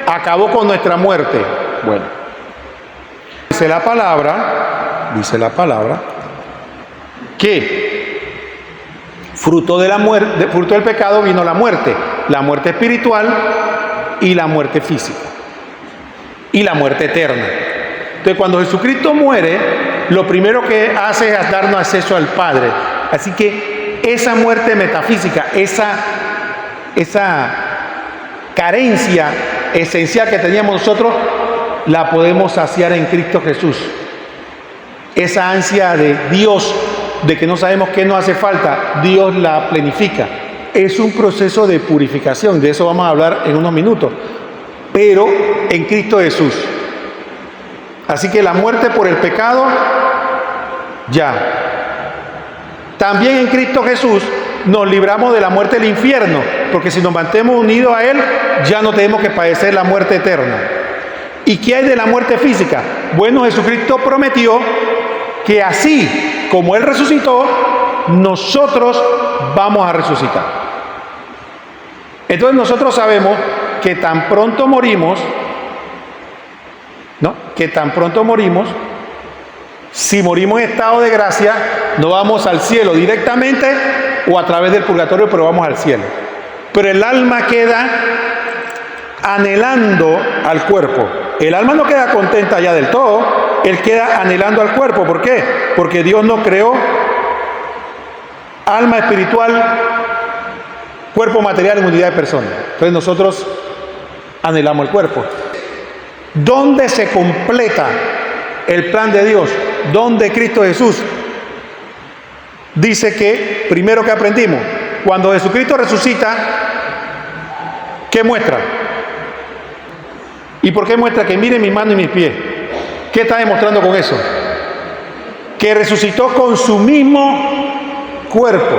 acabó con nuestra muerte? Bueno, dice la palabra, que fruto de la muerte, fruto del pecado vino la muerte espiritual y la muerte física y la muerte eterna. Entonces, cuando Jesucristo muere, lo primero que hace es darnos acceso al Padre. Así que esa muerte metafísica, esa carencia esencial que teníamos nosotros, la podemos saciar en Cristo Jesús. Esa ansia de Dios, de que no sabemos qué nos hace falta, Dios la planifica. Es un proceso de purificación, de eso vamos a hablar en unos minutos, pero en Cristo Jesús. Así que la muerte por el pecado, ya. También en Cristo Jesús nos libramos de la muerte del infierno, porque si nos mantenemos unidos a Él, ya no tenemos que padecer la muerte eterna. ¿Y qué hay de la muerte física? Bueno, Jesucristo prometió que así como Él resucitó, nosotros vamos a resucitar. Entonces nosotros sabemos que tan pronto morimos, ¿no? Que tan pronto morimos, si morimos en estado de gracia, no vamos al cielo directamente o a través del purgatorio, pero vamos al cielo. Pero el alma queda anhelando al cuerpo. El alma no queda contenta ya del todo, él queda anhelando al cuerpo. ¿Por qué? Porque Dios no creó alma espiritual, cuerpo material en unidad de persona. Entonces nosotros anhelamos el cuerpo. ¿Dónde se completa el plan de Dios? ¿Dónde Cristo Jesús? Dice que, primero que aprendimos, cuando Jesucristo resucita, ¿qué muestra? ¿Y por qué muestra? Que mire mis manos y mis pies. ¿Qué está demostrando con eso? Que resucitó con su mismo cuerpo.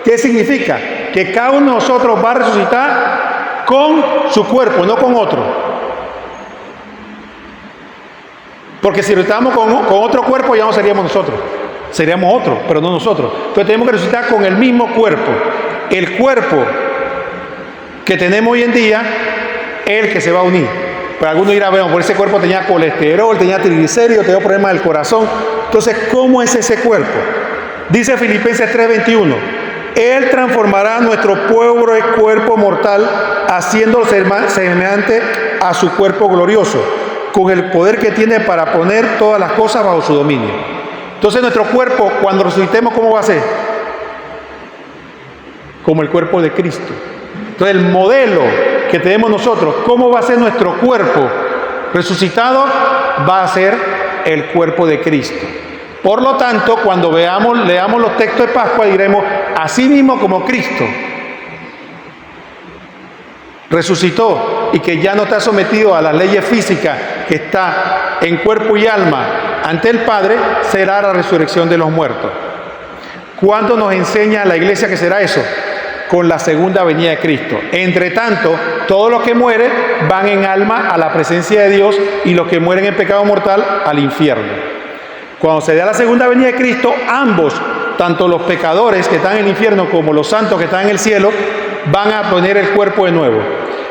¿Qué significa? Que cada uno de nosotros va a resucitar con su cuerpo, no con otro. Porque si resucitamos con otro cuerpo, ya no seríamos nosotros. Seríamos otros, pero no nosotros. Entonces tenemos que resucitar con el mismo cuerpo. El cuerpo que tenemos hoy en día es el que se va a unir. Pero algunos dirán, bueno, por ese cuerpo tenía colesterol, tenía triglicéridos, tenía problemas del corazón. Entonces, ¿cómo es ese cuerpo? Dice Filipenses 3:21. Él transformará nuestro pobre cuerpo mortal, haciéndolo semejante a su cuerpo glorioso, con el poder que tiene para poner todas las cosas bajo su dominio. Entonces nuestro cuerpo, cuando resucitemos, ¿cómo va a ser? Como el cuerpo de Cristo. Entonces el modelo que tenemos nosotros, ¿cómo va a ser nuestro cuerpo resucitado? Va a ser el cuerpo de Cristo. Por lo tanto, cuando leamos los textos de Pascua, diremos, así mismo como Cristo resucitó y que ya no está sometido a las leyes físicas, que está en cuerpo y alma ante el Padre, será la resurrección de los muertos. ¿Cuándo nos enseña la iglesia que será eso? Con la segunda venida de Cristo. Entre tanto, todos los que mueren van en alma a la presencia de Dios y los que mueren en pecado mortal al infierno. Cuando se da la segunda venida de Cristo, ambos, tanto los pecadores que están en el infierno como los santos que están en el cielo, van a poner el cuerpo de nuevo.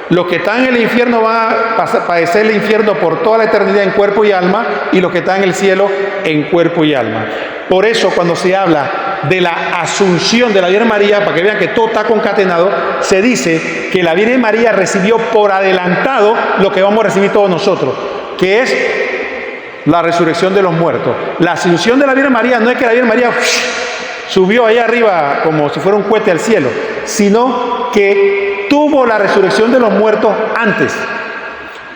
Los que están en el infierno van a padecer el infierno por toda la eternidad en cuerpo y alma, y los que están en el cielo en cuerpo y alma. Por eso, cuando se habla de la asunción de la Virgen María, para que vean que todo está concatenado, se dice que la Virgen María recibió por adelantado lo que vamos a recibir todos nosotros, que es la resurrección de los muertos. La asunción de la Virgen María no es que la Virgen María subió allá arriba como si fuera un cohete al cielo, sino que tuvo la resurrección de los muertos antes.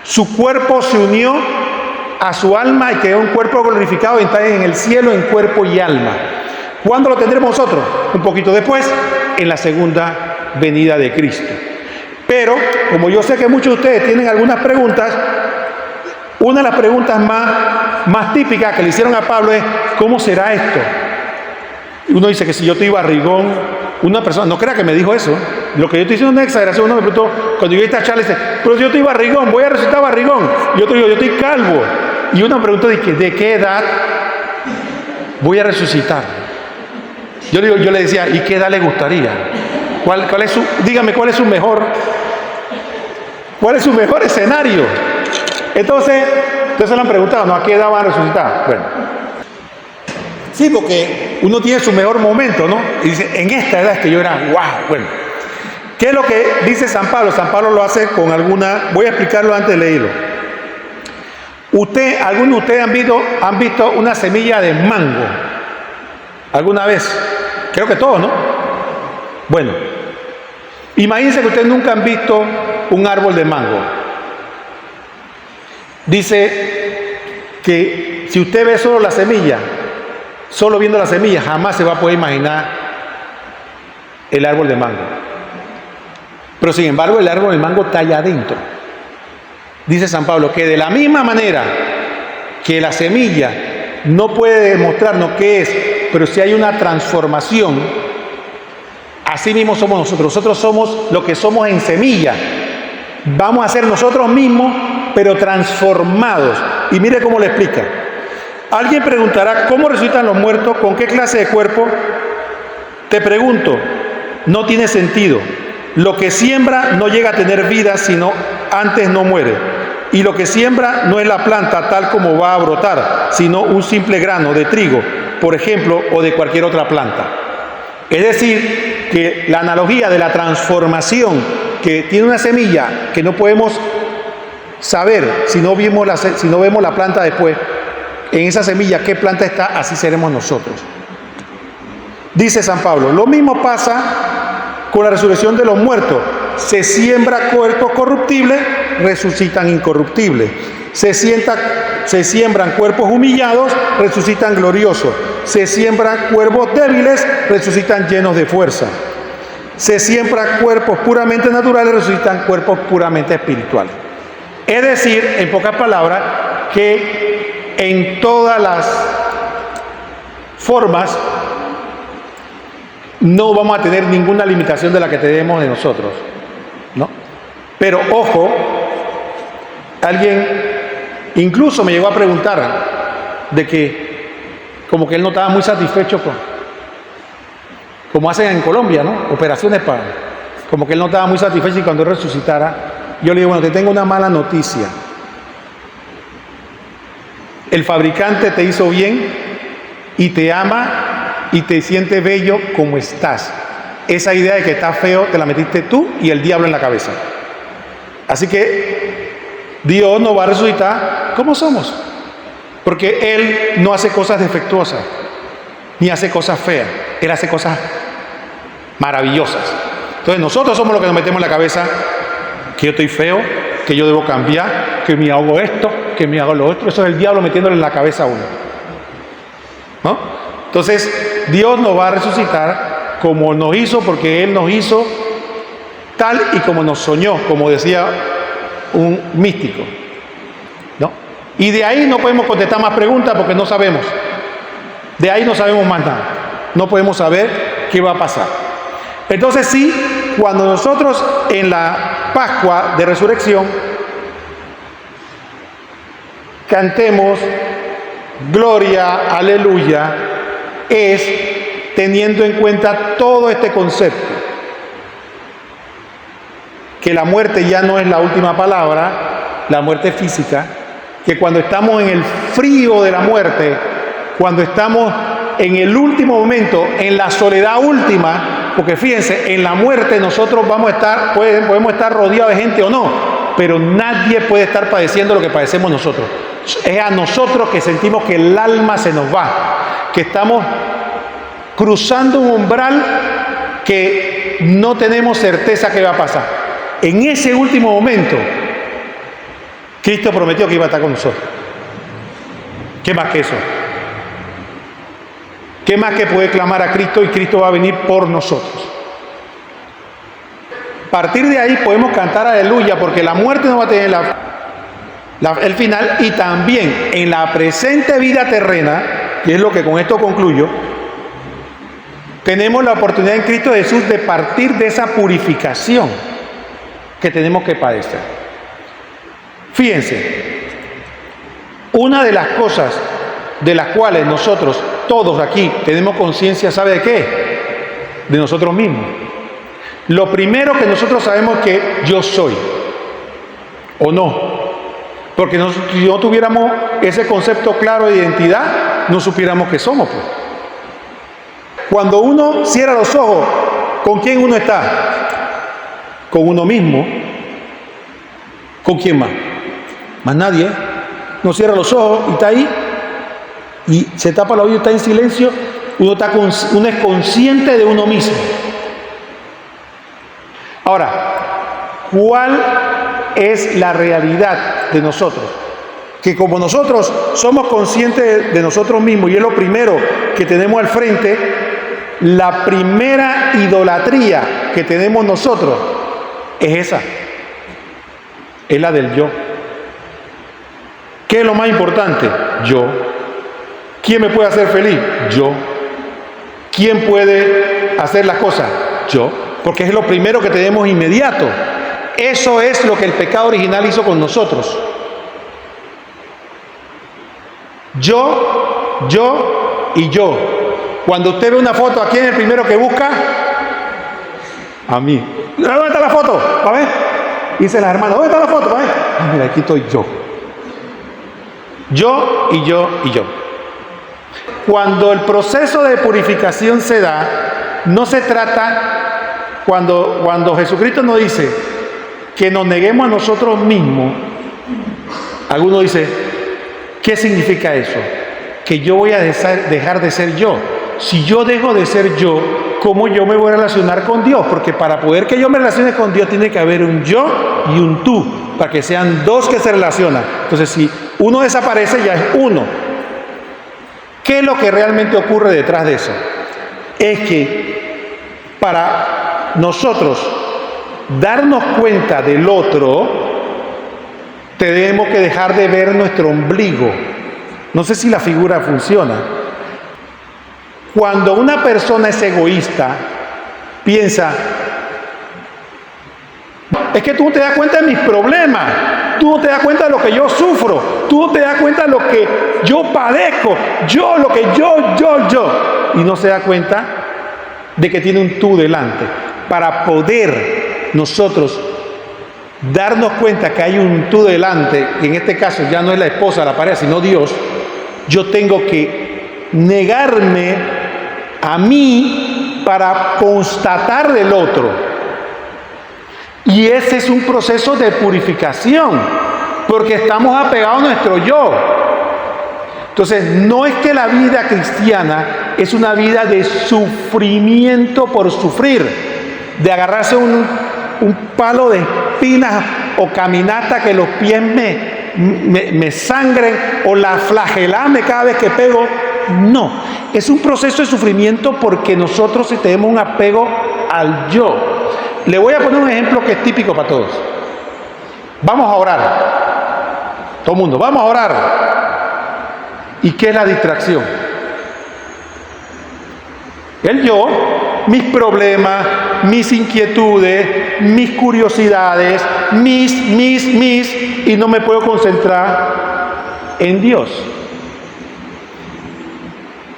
Su cuerpo se unió a su alma y quedó un cuerpo glorificado y está en el cielo en cuerpo y alma. ¿Cuándo lo tendremos nosotros? Un poquito después, en la segunda venida de Cristo. Pero, como yo sé que muchos de ustedes tienen algunas preguntas, una de las preguntas más típicas que le hicieron a Pablo es, ¿cómo será esto? Y uno dice que si yo estoy barrigón, una persona, no crea que me dijo eso, lo que yo estoy diciendo no es exageración. Uno me preguntó, cuando yo a esta charla, dice, pero si yo estoy barrigón, voy a resucitar barrigón. Y otro digo, yo estoy calvo. Y uno me preguntó, ¿de qué edad voy a resucitar? Yo le decía, ¿y qué edad le gustaría? Dígame, ¿cuál es su mejor escenario? Entonces le han preguntado, ¿no? ¿A qué edad van a resucitar? Bueno, sí, porque uno tiene su mejor momento, ¿no? Y dice, en esta edad es que yo era, wow, bueno. ¿Qué es lo que dice San Pablo? San Pablo lo hace con voy a explicarlo antes de leerlo. ¿Algunos de ustedes han visto una semilla de mango? ¿Alguna vez? Creo que todos, ¿no? Bueno, imagínense que ustedes nunca han visto un árbol de mango. Dice que si usted ve solo la semilla, solo viendo la semilla, jamás se va a poder imaginar el árbol de mango. Pero sin embargo, el árbol de mango está allá adentro. Dice San Pablo que de la misma manera que la semilla no puede demostrarnos qué es, pero si hay una transformación, así mismo somos nosotros. Nosotros somos lo que somos en semilla. Vamos a ser nosotros mismos, pero transformados. Y mire cómo le explica. Alguien preguntará, ¿cómo resucitan los muertos? ¿Con qué clase de cuerpo? Te pregunto, no tiene sentido. Lo que siembra no llega a tener vida, sino antes no muere. Y lo que siembra no es la planta tal como va a brotar, sino un simple grano de trigo, por ejemplo, o de cualquier otra planta. Es decir, que la analogía de la transformación que tiene una semilla, que no podemos saber si no vemos la planta después, en esa semilla qué planta está, así seremos nosotros. Dice San Pablo, lo mismo pasa con la resurrección de los muertos. Se siembra cuerpos corruptibles, resucitan incorruptibles. Se siembran cuerpos humillados, resucitan gloriosos. Se siembran cuerpos débiles, resucitan llenos de fuerza. Se siembran cuerpos puramente naturales, resucitan cuerpos puramente espirituales. Es decir, en pocas palabras, que en todas las formas no vamos a tener ninguna limitación de la que tenemos de nosotros, ¿no? Pero ojo, alguien incluso me llegó a preguntar de que como que él no estaba muy satisfecho como hacen en Colombia, ¿no? Operaciones como que él no estaba muy satisfecho y cuando él resucitara, yo le digo, bueno, te tengo una mala noticia. El fabricante te hizo bien y te ama y te siente bello como estás. Esa idea de que estás feo te la metiste tú y el diablo en la cabeza. Así que Dios nos va a resucitar como somos, porque Él no hace cosas defectuosas ni hace cosas feas. Él hace cosas maravillosas. Entonces nosotros somos los que nos metemos en la cabeza que yo estoy feo, que yo debo cambiar, que me hago esto, que me hago lo otro. Eso es el diablo metiéndole en la cabeza a uno, ¿no? Entonces Dios nos va a resucitar como nos hizo, porque Él nos hizo tal y como nos soñó, como decía un místico, ¿no? Y de ahí no podemos contestar más preguntas porque no sabemos. De ahí no sabemos más nada. No podemos saber qué va a pasar. Entonces sí, cuando nosotros en la Pascua de Resurrección cantemos gloria, aleluya, es teniendo en cuenta todo este concepto, que la muerte ya no es la última palabra, la muerte física, que cuando estamos en el frío de la muerte, cuando estamos en el último momento, en la soledad última, porque fíjense, en la muerte nosotros vamos a estar, podemos estar rodeados de gente o no, pero nadie puede estar padeciendo lo que padecemos nosotros. Es a nosotros que sentimos que el alma se nos va, que estamos cruzando un umbral que no tenemos certeza que va a pasar. En ese último momento, Cristo prometió que iba a estar con nosotros. ¿Qué más que eso? ¿Qué más que poder clamar a Cristo y Cristo va a venir por nosotros? A partir de ahí podemos cantar aleluya, porque la muerte no va a tener el final, y también en la presente vida terrena, y es lo que con esto concluyo, tenemos la oportunidad en Cristo Jesús de partir de esa purificación que tenemos que padecer. Fíjense, una de las cosas de las cuales nosotros, todos aquí, tenemos conciencia, ¿sabe de qué? De nosotros mismos. Lo primero que nosotros sabemos es que yo soy, ¿o no? Porque si no tuviéramos ese concepto claro de identidad, no supiéramos que somos, pues. Cuando uno cierra los ojos, ¿con quién uno está? Con uno mismo. ¿Con quién más? Más nadie. No cierra los ojos y está ahí, y se tapa el oído y está en silencio. Uno es consciente de uno mismo. Ahora, ¿cuál es la realidad de nosotros? Que como nosotros somos conscientes de nosotros mismos, y es lo primero que tenemos al frente, la primera idolatría que tenemos nosotros es esa, es la del yo. ¿Qué es lo más importante? Yo. ¿Quién me puede hacer feliz? Yo. ¿Quién puede hacer las cosas? Yo. Porque es lo primero que tenemos inmediato. Eso es lo que el pecado original hizo con nosotros. Yo y yo. Cuando usted ve una foto, ¿a quién es el primero que busca? A mí. ¿Dónde está la foto? ¿Para ver? Dice la hermana, ¿dónde está la foto? ¿Para ver? Ah, mira, aquí estoy yo. Yo y yo y yo. Cuando el proceso de purificación se da, no se trata, cuando Jesucristo nos dice que nos neguemos a nosotros mismos, alguno dice, ¿qué significa eso? Que yo voy a dejar de ser yo. Si yo dejo de ser yo, ¿cómo yo me voy a relacionar con Dios? Porque para poder que yo me relacione con Dios tiene que haber un yo y un tú, para que sean dos que se relacionan. Entonces, si uno desaparece, ya es uno. ¿Qué es lo que realmente ocurre detrás de eso? Es que para nosotros darnos cuenta del otro, tenemos que dejar de ver nuestro ombligo. No sé si la figura funciona. Cuando una persona es egoísta, piensa, es que tú no te das cuenta de mis problemas, tú no te das cuenta de lo que yo sufro, tú no te das cuenta de lo que yo padezco, lo que yo, y no se da cuenta de que tiene un tú delante. Para poder nosotros darnos cuenta que hay un tú delante, que en este caso ya no es la esposa, la pareja, sino Dios, yo tengo que negarme a mí para constatar del otro. Y ese es un proceso de purificación, porque estamos apegados a nuestro yo. Entonces, no es que la vida cristiana es una vida de sufrimiento por sufrir, de agarrarse un palo de espinas o caminata que los pies me sangren, o la flagelarme cada vez que pego. No, es un proceso de sufrimiento porque nosotros tenemos un apego al yo. Le voy a poner un ejemplo que es típico para todos. Vamos a orar. Todo el mundo, vamos a orar. ¿Y qué es la distracción? El yo, mis problemas, mis inquietudes, mis curiosidades, y no me puedo concentrar en Dios.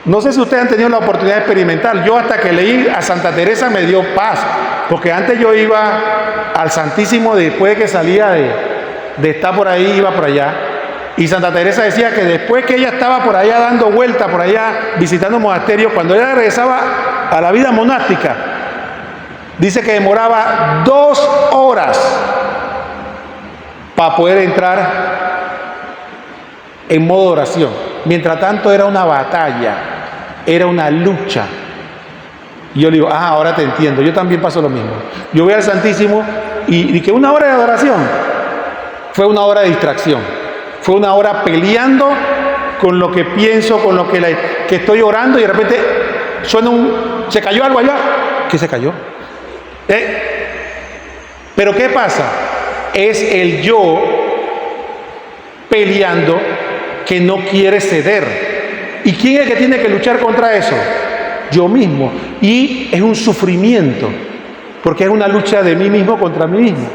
No sé si ustedes han tenido la oportunidad de experimentar. Yo hasta que leí a Santa Teresa me dio paz, porque antes yo iba al Santísimo después de que salía de estar por ahí, iba por allá, y Santa Teresa decía que después que ella estaba por allá dando vueltas, por allá visitando monasterios, cuando ella regresaba a la vida monástica, dice que demoraba 2 horas para poder entrar en modo oración. Mientras tanto era una batalla, era una lucha Y yo le digo, ahora te entiendo, yo también paso lo mismo. Yo voy al Santísimo y que una hora de adoración fue una hora de distracción. Fue una hora peleando con lo que pienso, con lo que estoy orando y de repente suena se cayó algo allá. ¿Qué se cayó? Pero ¿qué pasa? Es el yo peleando que no quiere ceder. ¿Y quién es el que tiene que luchar contra eso? Yo mismo. Y es un sufrimiento, porque es una lucha de mí mismo contra mí mismo.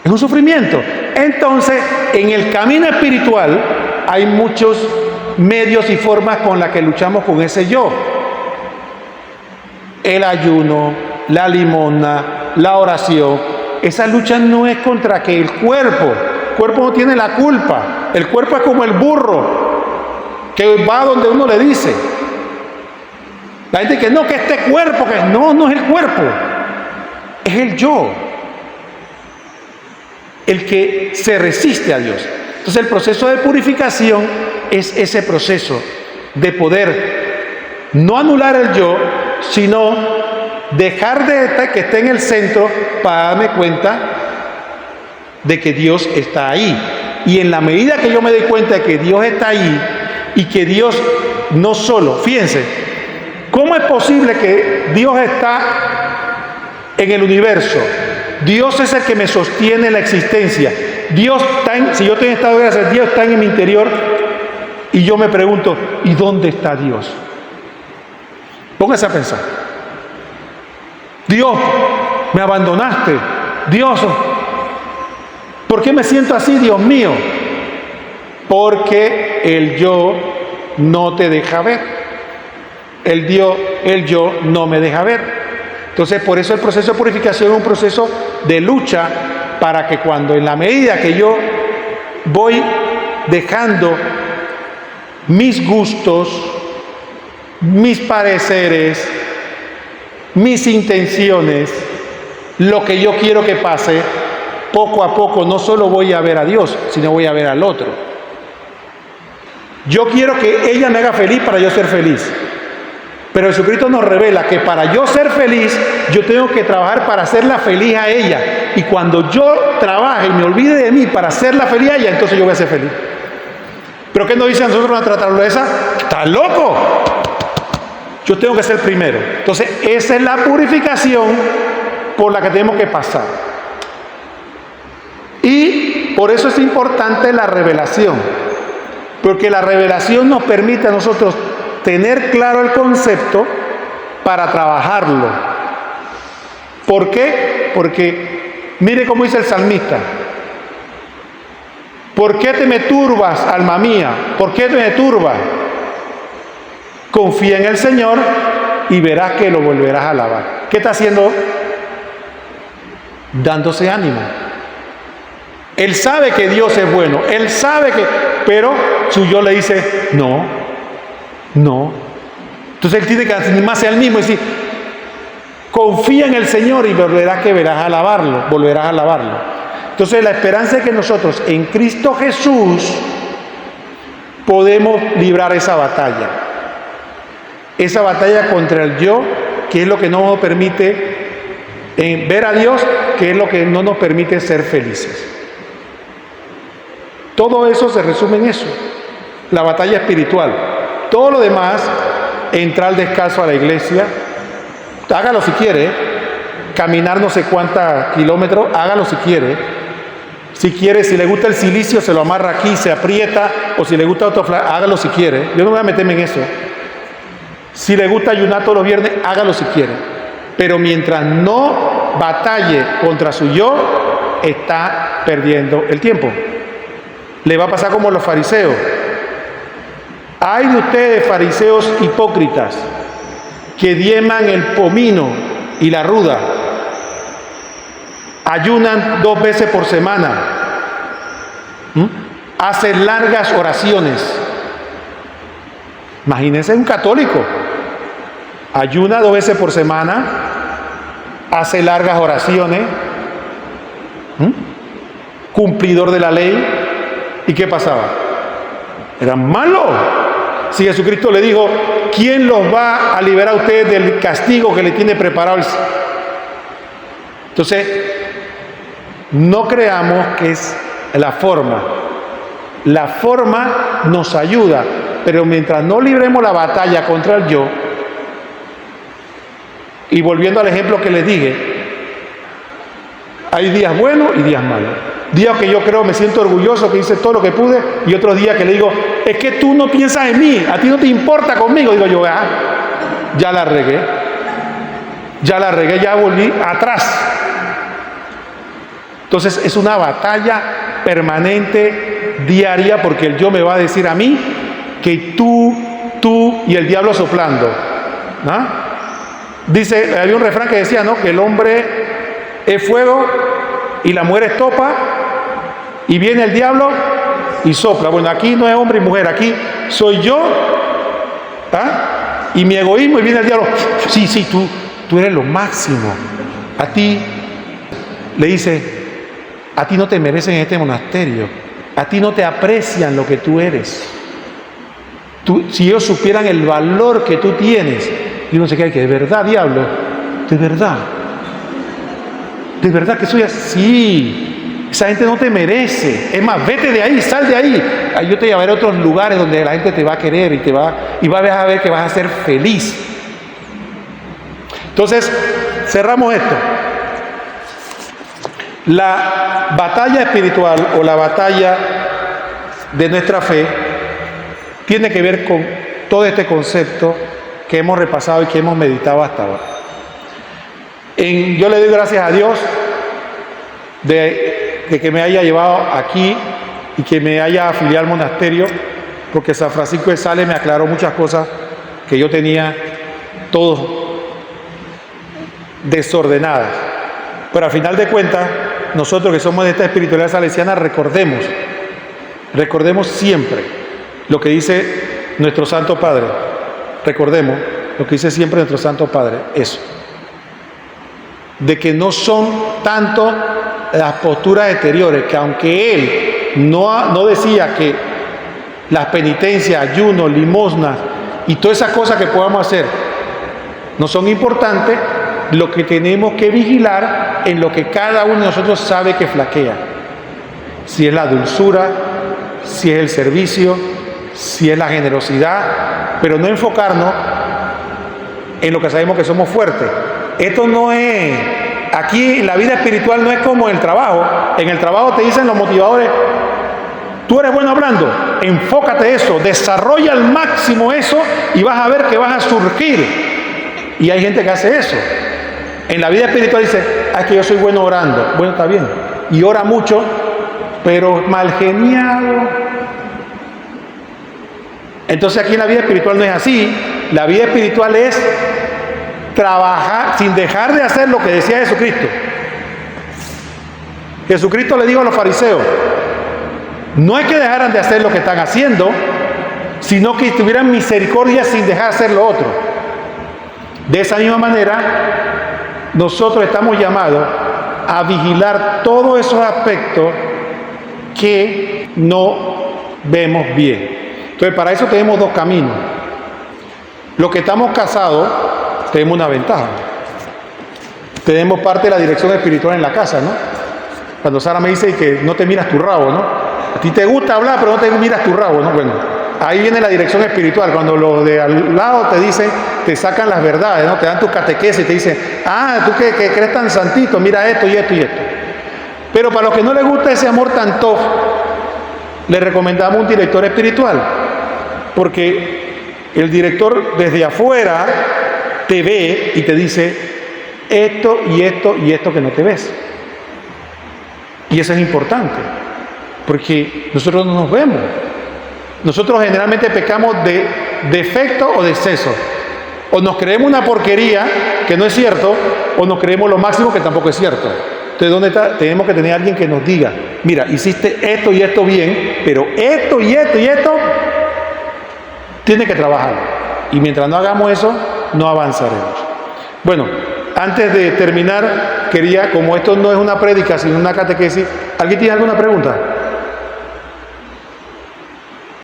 Es un sufrimiento. Entonces, en el camino espiritual hay muchos medios y formas con las que luchamos con ese yo. El ayuno, la limosna, la oración. Esa lucha no es contra que el cuerpo no tiene la culpa. El cuerpo es como el burro, que va donde uno le dice. La gente que no, que este cuerpo, que no es el cuerpo, es el yo, el que se resiste a Dios. Entonces el proceso de purificación es ese proceso de poder no anular el yo, sino dejar de que esté en el centro para darme cuenta de que Dios está ahí. Y en la medida que yo me doy cuenta de que Dios está ahí y que Dios no solo, fíjense, ¿cómo es posible que Dios está en el universo? Dios es el que me sostiene la existencia. Dios está si yo estoy en estado de gracia, Dios está en mi interior y yo me pregunto, ¿y dónde está Dios? Póngase a pensar. Dios, me abandonaste. Dios, ¿por qué me siento así, Dios mío? Porque el yo no te deja ver. El yo no me deja ver. Entonces, por eso el proceso de purificación es un proceso de lucha para que cuando en la medida que yo voy dejando mis gustos, mis pareceres, mis intenciones, lo que yo quiero que pase, poco a poco no solo voy a ver a Dios, sino voy a ver al otro. Yo quiero que ella me haga feliz para yo ser feliz. Pero Jesucristo nos revela que para yo ser feliz, yo tengo que trabajar para hacerla feliz a ella. Y cuando yo trabaje y me olvide de mí para hacerla feliz a ella, entonces yo voy a ser feliz. ¿Pero qué nos dice a nosotros una naturaleza? ¡Estás loco! Yo tengo que ser primero. Entonces, esa es la purificación por la que tenemos que pasar. Y por eso es importante la revelación. Porque la revelación nos permite a nosotros tener claro el concepto para trabajarlo. ¿Por qué? Porque mire cómo dice el salmista. ¿Por qué te me turbas, alma mía? ¿Por qué te me turbas? Confía en el Señor y verás que lo volverás a alabar. ¿Qué está haciendo? Dándose ánimo. Él sabe que Dios es bueno. Él sabe que... Pero su yo le dice, no. Entonces él tiene que animarse al mismo y decir, confía en el Señor y verás a alabarlo. Entonces la esperanza es que nosotros en Cristo Jesús podemos librar esa batalla contra el yo, que es lo que no nos permite ver a Dios, que es lo que no nos permite ser felices. Todo eso se resume en eso, la batalla espiritual. Todo lo demás, entrar descalzo a la iglesia, hágalo si quiere, caminar no sé cuántos kilómetros, hágalo si quiere. Si quiere, si le gusta el silicio, se lo amarra aquí, se aprieta, o si le gusta otro hágalo si quiere. Yo no voy a meterme en eso. Si le gusta ayunar todos los viernes, hágalo si quiere. Pero mientras no batalle contra su yo, está perdiendo el tiempo. Le va a pasar como los fariseos. Hay de ustedes, fariseos hipócritas, que diezman el pomino y la ruda, ayunan 2 veces por semana, hacen largas oraciones. Imagínense un católico, ayuna 2 veces por semana, hace largas oraciones, cumplidor de la ley. ¿Y qué pasaba? Eran malos. si Jesucristo le dijo, ¿quién los va a liberar a ustedes del castigo que le tiene preparado el... Entonces, no creamos que es la forma. La forma nos ayuda, pero mientras no libremos la batalla contra el yo, y volviendo al ejemplo que les dije, hay días buenos y días malos. Días que yo creo, me siento orgulloso, que hice todo lo que pude, y otros días que le digo, es que tú no piensas en mí, a ti no te importa conmigo. Digo yo, ya la regué, ya volví atrás. Entonces es una batalla permanente, diaria, porque el yo me va a decir a mí que tú y el diablo soplando. ¿Ah? Dice, había un refrán que decía, ¿no?, que el hombre es fuego y la mujer es topa, y viene el diablo y sopla. Bueno, aquí no es hombre y mujer, aquí soy yo, y mi egoísmo, y viene el diablo, sí, tú eres lo máximo. A ti le dice, a ti no te merecen en este monasterio, a ti no te aprecian lo que tú eres. Si ellos supieran el valor que tú tienes, y uno se queda que de verdad, diablo, de verdad que soy así. Esa gente no te merece. Es más, vete de ahí, sal de ahí. Yo te llevaré a otros lugares donde la gente te va a querer y vas a ver que vas a ser feliz. Entonces, cerramos esto. La batalla espiritual o la batalla de nuestra fe tiene que ver con todo este concepto que hemos repasado y que hemos meditado hasta ahora. Yo le doy gracias a Dios de que me haya llevado aquí y que me haya afiliado al monasterio, porque San Francisco de Sales me aclaró muchas cosas que yo tenía todo desordenadas. Pero al final de cuentas, nosotros que somos de esta espiritualidad salesiana, recordemos siempre lo que dice nuestro Santo Padre. Recordemos lo que dice siempre nuestro Santo Padre, eso. De que no son tanto las posturas exteriores, que aunque él no decía que las penitencias, ayunos, limosnas y todas esas cosas que podamos hacer no son importantes, lo que tenemos que vigilar en lo que cada uno de nosotros sabe que flaquea. Si es la dulzura, si es el servicio, si es la generosidad, pero no enfocarnos en lo que sabemos que somos fuertes. Esto no es, aquí en la vida espiritual no es como en el trabajo. En el trabajo te dicen los motivadores, tú eres bueno hablando, enfócate eso, desarrolla al máximo eso y vas a ver que vas a surgir. Y hay gente que hace eso. En la vida espiritual dice, es que yo soy bueno orando. Bueno, está bien. Y ora mucho, pero mal geniado. Entonces aquí en la vida espiritual no es así. La vida espiritual es trabajar sin dejar de hacer lo que decía Jesucristo. Jesucristo le dijo a los fariseos, no es que dejaran de hacer lo que están haciendo, sino que tuvieran misericordia sin dejar de hacer lo otro. De esa misma manera, nosotros estamos llamados a vigilar todos esos aspectos que no vemos bien. Entonces, para eso tenemos dos caminos. Los que estamos casados, tenemos una ventaja. Tenemos parte de la dirección espiritual en la casa, ¿no? Cuando Sara me dice que no te miras tu rabo, ¿no? A ti te gusta hablar, pero no te miras tu rabo, ¿no? Bueno, ahí viene la dirección espiritual. Cuando los de al lado te dicen, te sacan las verdades, ¿no? Te dan tus catequesis y te dicen, tú que crees tan santito, mira esto y esto y esto. Pero para los que no les gusta ese amor tan tof, les recomendamos un director espiritual. Porque el director desde afuera te ve y te dice esto y esto y esto que no te ves. Y eso es importante, porque nosotros no nos vemos. Nosotros generalmente pecamos de defecto o de exceso. O nos creemos una porquería que no es cierto, o nos creemos lo máximo que tampoco es cierto. Entonces, ¿dónde está? Tenemos que tener a alguien que nos diga, mira, hiciste esto y esto bien, pero esto y esto y esto tiene que trabajar. Y mientras no hagamos eso, no avanzaremos. Bueno, antes de terminar, quería, como esto no es una prédica, sino una catequesis, ¿alguien tiene alguna pregunta?